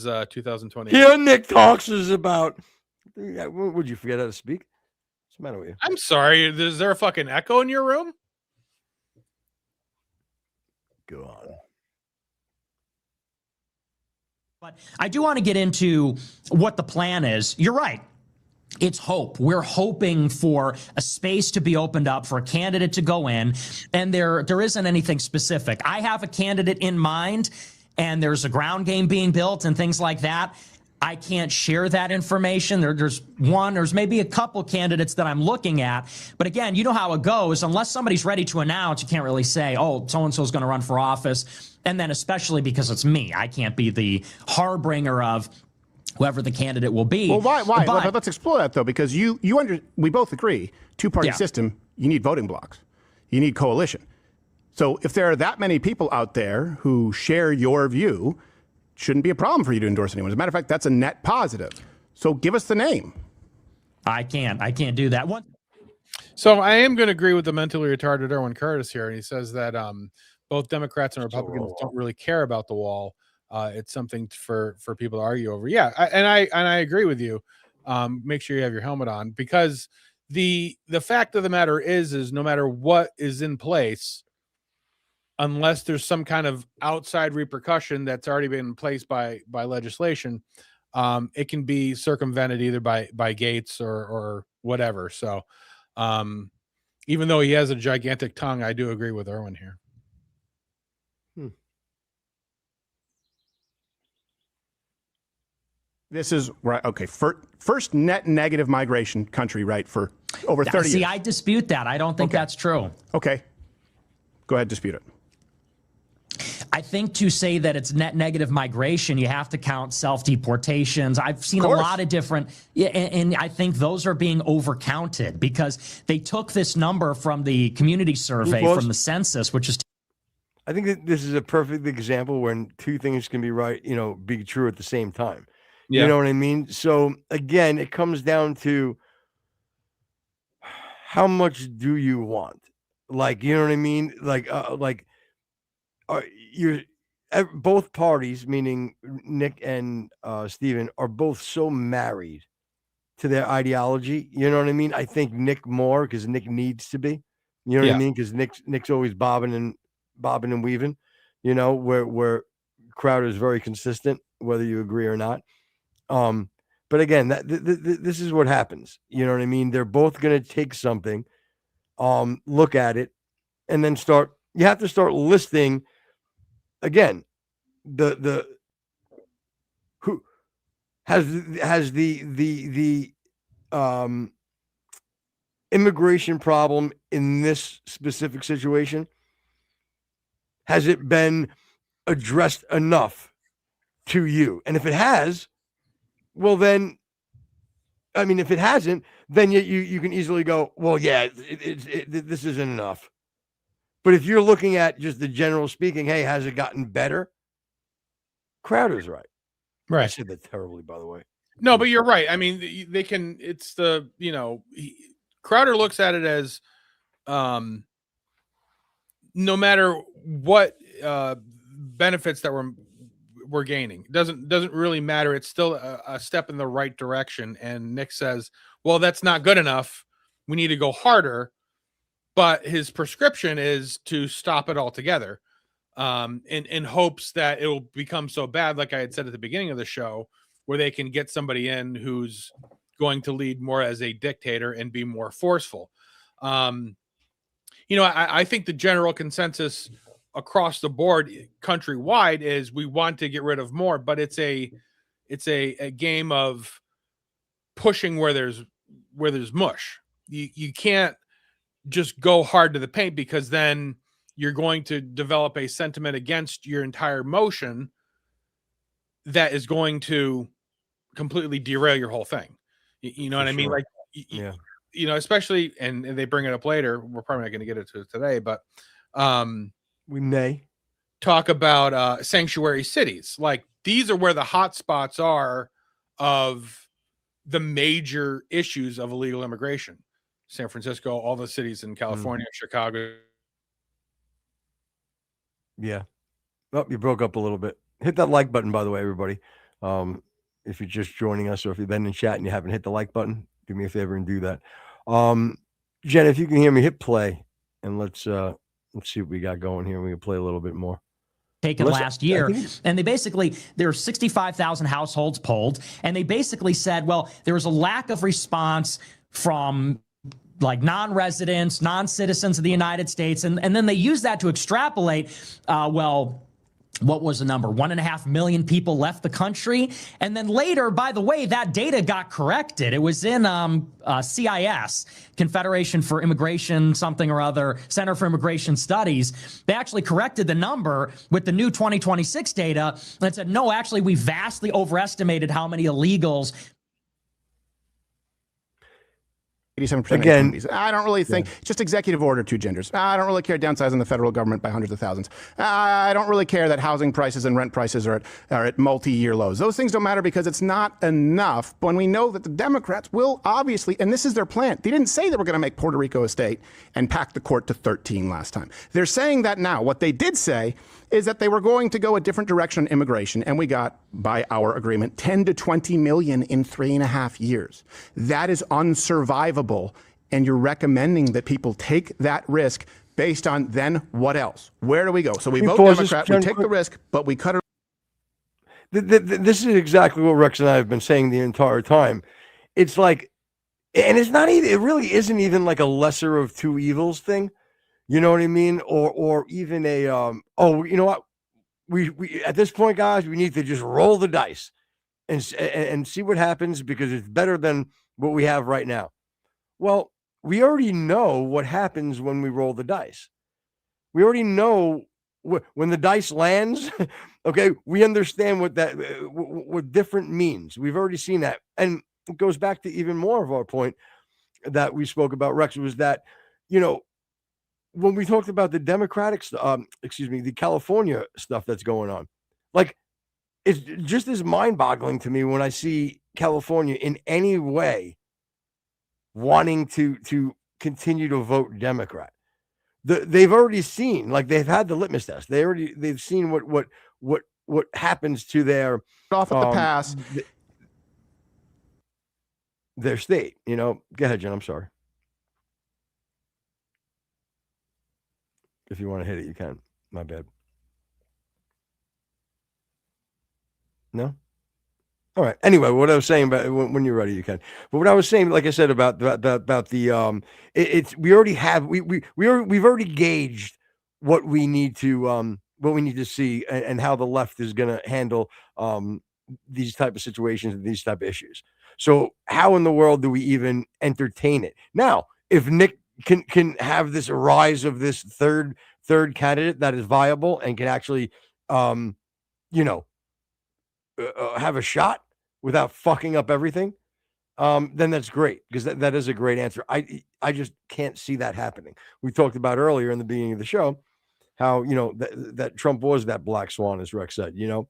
2020. Here Nick talks is about. Would you forget how to speak? What's the matter with you? I'm sorry. Is there a fucking echo in your room? Go on. But I do want to get into what the plan is. You're right. It's hope. We're hoping for a space to be opened up for a candidate to go in, and there isn't anything specific. I have a candidate in mind, and there's a ground game being built and things like that. I can't share that information. There's maybe a couple candidates that I'm looking at. But again, you know how it goes. Unless somebody's ready to announce, you can't really say, oh, so-and-so is going to run for office. And then especially because it's me, I can't be the harbinger of whoever the candidate will be. Well, why? But Let's explore that, though, because we both agree, two-party system, you need voting blocks. You need coalition. So if there are that many people out there who share your view, shouldn't be a problem for you to endorse anyone. As a matter of fact, that's a net positive. So give us the name. I can't do that one. So I am going to agree with the mentally retarded Erwin Curtis here. And he says that both Democrats and Republicans don't really care about the wall. It's something for people to argue over. Yeah. I agree with you. Make sure you have your helmet on, because the fact of the matter is no matter what is in place, unless there's some kind of outside repercussion that's already been in place by legislation, it can be circumvented either by Gates or whatever. So even though he has a gigantic tongue, I do agree with Erwin here. This is right. Okay. First net negative migration country, right, for over 30 years. See, I dispute that. I don't think that's true. Okay. Go ahead, dispute it. I think to say that it's net negative migration, you have to count self-deportations. I've seen a lot of different, and I think those are being overcounted because they took this number from the community survey from the census, which is. I think that this is a perfect example when two things can be right, be true at the same time. Yeah. You know what I mean? So again, it comes down to how much do you want? Like, you know what I mean? Both parties, meaning Nick and Steven, are both so married to their ideology. You know what I mean? I think Nick more because Nick needs to be. You know what I mean? Because Nick's always bobbing and weaving. Where Crowder is very consistent, whether you agree or not. But again, this is what happens. You know what I mean? They're both going to take something, look at it, and then start. You have to start listing. Again, the who has the immigration problem in this specific situation? Has it been addressed enough to you? And if it has, well then, I mean, if it hasn't, then you can easily go, well, yeah, this isn't enough. But if you're looking at just the general speaking, hey, has it gotten better? Crowder's right. Right. I said that terribly, by the way. No, but you're right. I mean, they can, it's the, Crowder looks at it as no matter what benefits that we're gaining, doesn't really matter. It's still a step in the right direction. And Nick says, well, that's not good enough. We need to go harder. But his prescription is to stop it altogether, in hopes that it will become so bad, like I had said at the beginning of the show, where they can get somebody in who's going to lead more as a dictator and be more forceful. I think the general consensus across the board countrywide is we want to get rid of more, but it's a game of pushing where there's mush. You can't just go hard to the paint, because then you're going to develop a sentiment against your entire motion that is going to completely derail your whole thing. You know what I mean? Like, especially, and they bring it up later. We're probably not going to get into it today, but we may talk about sanctuary cities. Like, these are where the hot spots are of the major issues of illegal immigration. San Francisco, all the cities in California, Chicago. Yeah. Oh, you broke up a little bit. Hit that like button, by the way, everybody. If you're just joining us, or if you've been in chat and you haven't hit the like button, do me a favor and do that. Jen, if you can hear me, hit play, and let's see what we got going here. We can play a little bit more. Taken last year, and they basically, there were 65,000 households polled, and they basically said, well, there was a lack of response from like non-residents, non-citizens of the United States, and then they used that to extrapolate, well, what was the number? 1.5 million people left the country. And then later, by the way, that data got corrected. It was in CIS, Confederation for Immigration, something or other, Center for Immigration Studies. They actually corrected the number with the new 2026 data and said, no, actually, we vastly overestimated how many illegals. 87% Again, I don't really think just executive order, 2 genders. I don't really care downsizing the federal government by hundreds of thousands. I don't really care that housing prices and rent prices are at multi-year lows. Those things don't matter because it's not enough when we know that the Democrats will obviously, and this is their plan. They didn't say that we're going to make Puerto Rico a state and pack the court to 13 last time. They're saying that now. What they did say is that they were going to go a different direction on immigration, and we got, by our agreement, 10 to 20 million in 3.5 years. That is unsurvivable, and you're recommending that people take that risk based on then what else? Where do we go? So we vote Democrat, we take the risk, but we cut it. This is exactly what Rex and I have been saying the entire time. It's like, and it's not even, it really isn't even like a lesser of two evils thing. You know what I mean? Or even a, oh, you know what? We at this point, guys, we need to just roll the dice and see what happens because it's better than what we have right now. Well, we already know what happens when we roll the dice. We already know when the dice lands. Okay, we understand what that what different means. We've already seen that, and it goes back to even more of our point that we spoke about, Rex, was that, you know, when we talked about the Democratic, the California stuff that's going on, like, it's just as mind-boggling to me when I see California in any way wanting to continue to vote Democrat. They've already seen, like, they've had the litmus test. They've seen what happens to their off at the pass, their state. You know, go ahead, Jen. I'm sorry. If you want to hit it, you can. My bad. No? All right. Anyway, what I was saying about when you're ready, you can. But what I was saying, like I said, about the it's we already have we've already gauged what we need to see and how the left is going to handle these type of situations and these type of issues. So how in the world do we even entertain it? Now, if Nick can have this rise of this third candidate that is viable and can actually have a shot without fucking up everything, then that's great, because that is a great answer. I just can't see that happening. We talked about earlier in the beginning of the show how, you know, that Trump was that black swan, as Rex said. You know,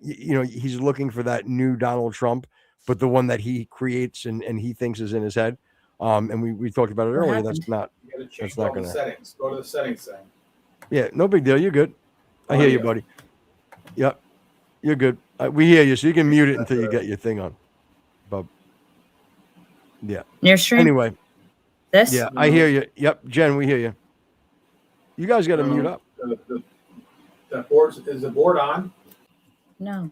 he's looking for that new Donald Trump, but the one that he creates and he thinks is in his head. And we talked about it earlier. That's not. You gotta change all the settings. Go to the settings thing. Yeah, no big deal. You're good. I hear you, buddy. Yep, you're good. We hear you, so you can mute it until you get your thing on. Bub. Yeah. Your stream. Anyway. This. Yeah, I hear you. Yep, Jen, we hear you. You guys got to mute up. The board is the board on? No.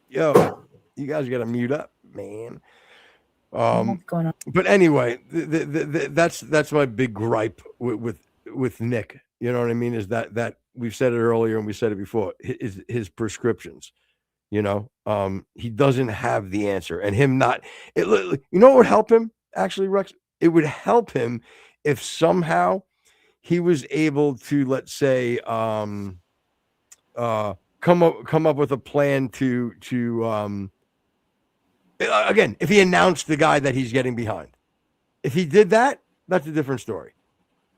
Yo, you guys got to mute up, man. What's going on? But anyway, that's my big gripe with Nick. You know what I mean? Is that we've said it earlier and we said it before. His prescriptions. You know, he doesn't have the answer, and him not. You know what would help him actually, Rex? It would help him if somehow he was able to, let's say, come up with a plan to again, if he announced the guy that he's getting behind. If he did that, that's a different story.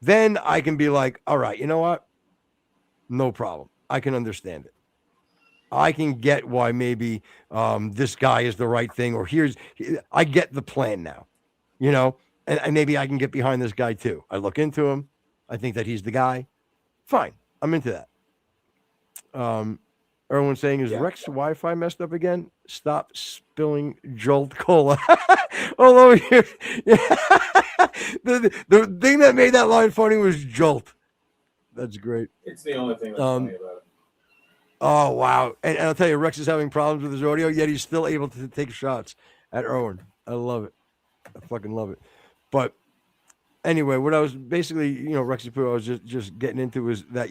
Then I can be like, all right, you know what? No problem. I can understand it. I can get why maybe this guy is the right thing, or I get the plan now, you know, and maybe I can get behind this guy too. I look into him. I think that he's the guy. Fine. I'm into that. Erwin saying, is Rex Wi-Fi messed up again? Stop spilling Jolt Cola all over here. The thing that made that line funny was Jolt. That's great. It's the only thing that's funny about it. Oh, wow. And I'll tell you, Rex is having problems with his audio, yet he's still able to take shots at Erwin. I love it. I fucking love it. But anyway, what I was basically, Rexy Poo, I was just getting into was that,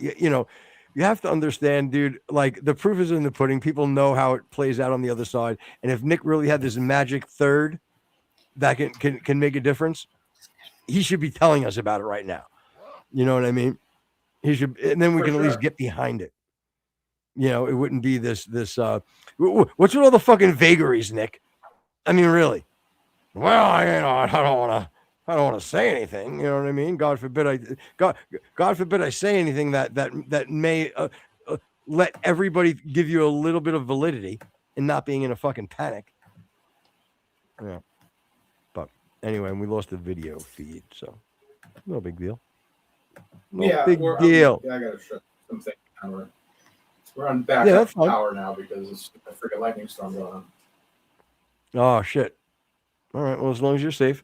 you have to understand, dude, like the proof is in the pudding. People know how it plays out on the other side. And if Nick really had this magic third that can make a difference, he should be telling us about it right now. You know what I mean? He should, and then we can at least get behind it. It wouldn't be this, what's with all the fucking vagaries, Nick? I mean, really? Well, I don't want to say anything. You know what I mean? God forbid I say anything that may let everybody give you a little bit of validity and not being in a fucking panic. Yeah. But anyway, we lost the video feed, so no big deal. No big deal. I gotta shut something down. We're on backup power now because it's a freaking lightning storm going on. Oh shit! All right. Well, as long as you're safe.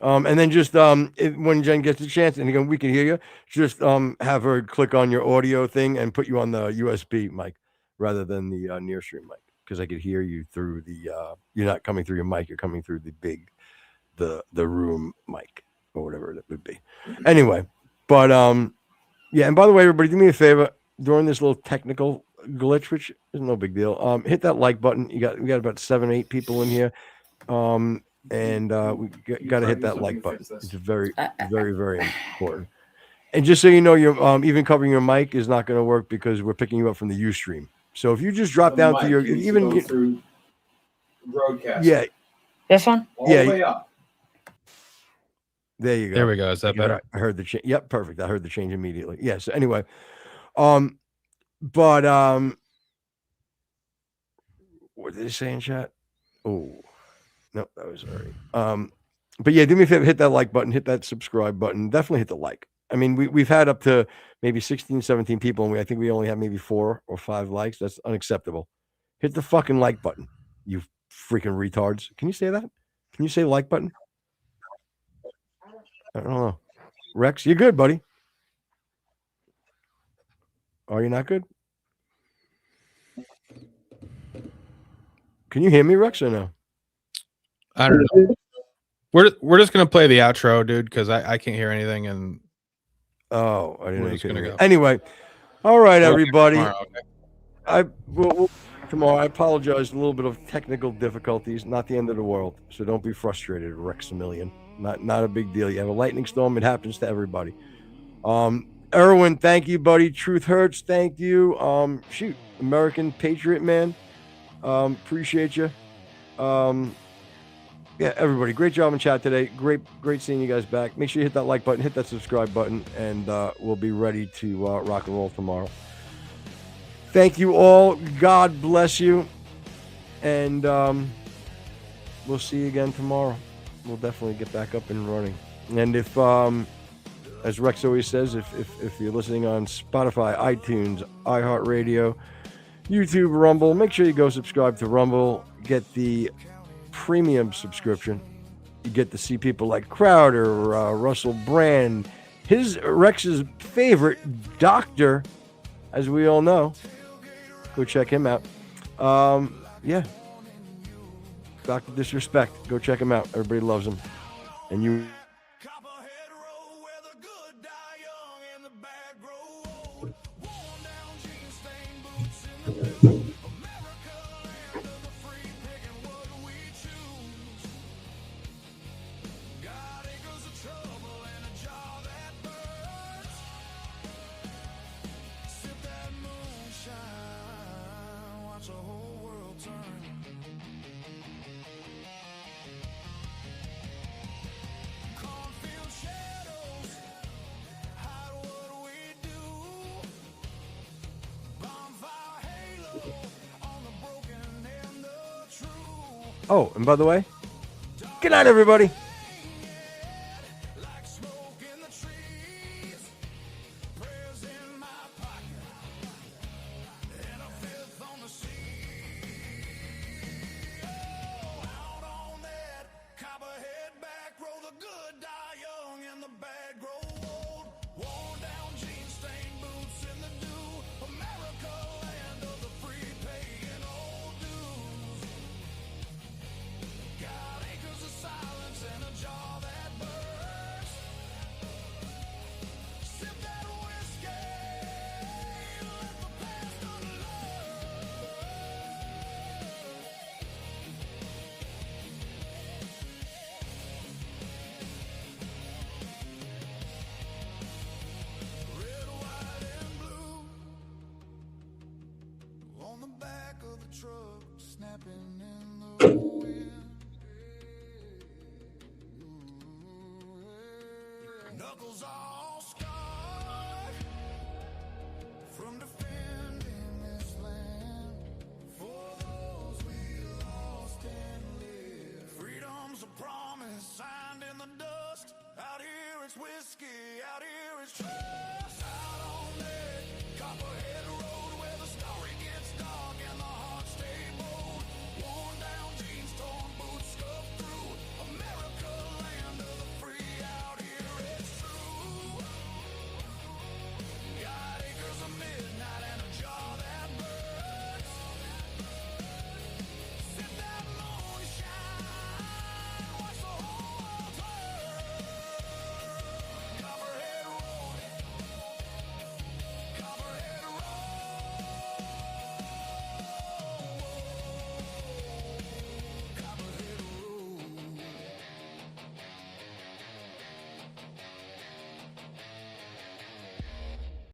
And then just when Jen gets a chance, and again we can hear you, just have her click on your audio thing and put you on the USB mic rather than the Nearstream mic, because I could hear you through the. You're not coming through your mic; you're coming through the room mic or whatever it would be. Anyway, but yeah. And by the way, everybody, do me a favor during this little technical glitch, which is no big deal. Hit that like button. We got about 7-8 people in here. And we got to hit that like button. It's very, very, very important. And just so you know, your even covering your mic is not going to work because we're picking you up from the Ustream. So if you just drop down to your through broadcast. Yeah, this one. All the way up. There you go. There we go. Is that better? I heard the change. Yep, perfect. I heard the change immediately. Yeah. So anyway, but what did they say in chat? Oh. No, that was already. But yeah, do me a favor, hit that like button, hit that subscribe button. Definitely hit the like. I mean, we've had up to maybe 16, 17 people, and I think we only have maybe 4 or 5 likes. That's unacceptable. Hit the fucking like button, you freaking retards. Can you say that? Can you say like button? I don't know. Rex, you're good, buddy. Are you not good? Can you hear me, Rex, or no? I don't know. We're just gonna play the outro, dude, because I can't hear anything. And I didn't know you couldn't go. Anyway, all right, everybody. Tomorrow, okay. We'll tomorrow. I apologize. A little bit of technical difficulties. Not the end of the world. So don't be frustrated, Rex a million. Not a big deal. You have a lightning storm. It happens to everybody. Erwin, thank you, buddy. Truth Hurts, thank you. American Patriot Man. Appreciate you. Yeah, everybody, great job in chat today. Great seeing you guys back. Make sure you hit that like button, hit that subscribe button, and we'll be ready to rock and roll tomorrow. Thank you all. God bless you. And we'll see you again tomorrow. We'll definitely get back up and running. And if, as Rex always says, if you're listening on Spotify, iTunes, iHeartRadio, YouTube, Rumble, make sure you go subscribe to Rumble. Get the premium subscription. You get to see people like Crowder, Russell Brand, Rex's favorite doctor, as we all know. Go check him out. Yeah, Dr. Disrespect. Go check him out. Everybody loves him. And you. Oh, and by the way, good night, everybody. truck snapping in the wind. Knuckles all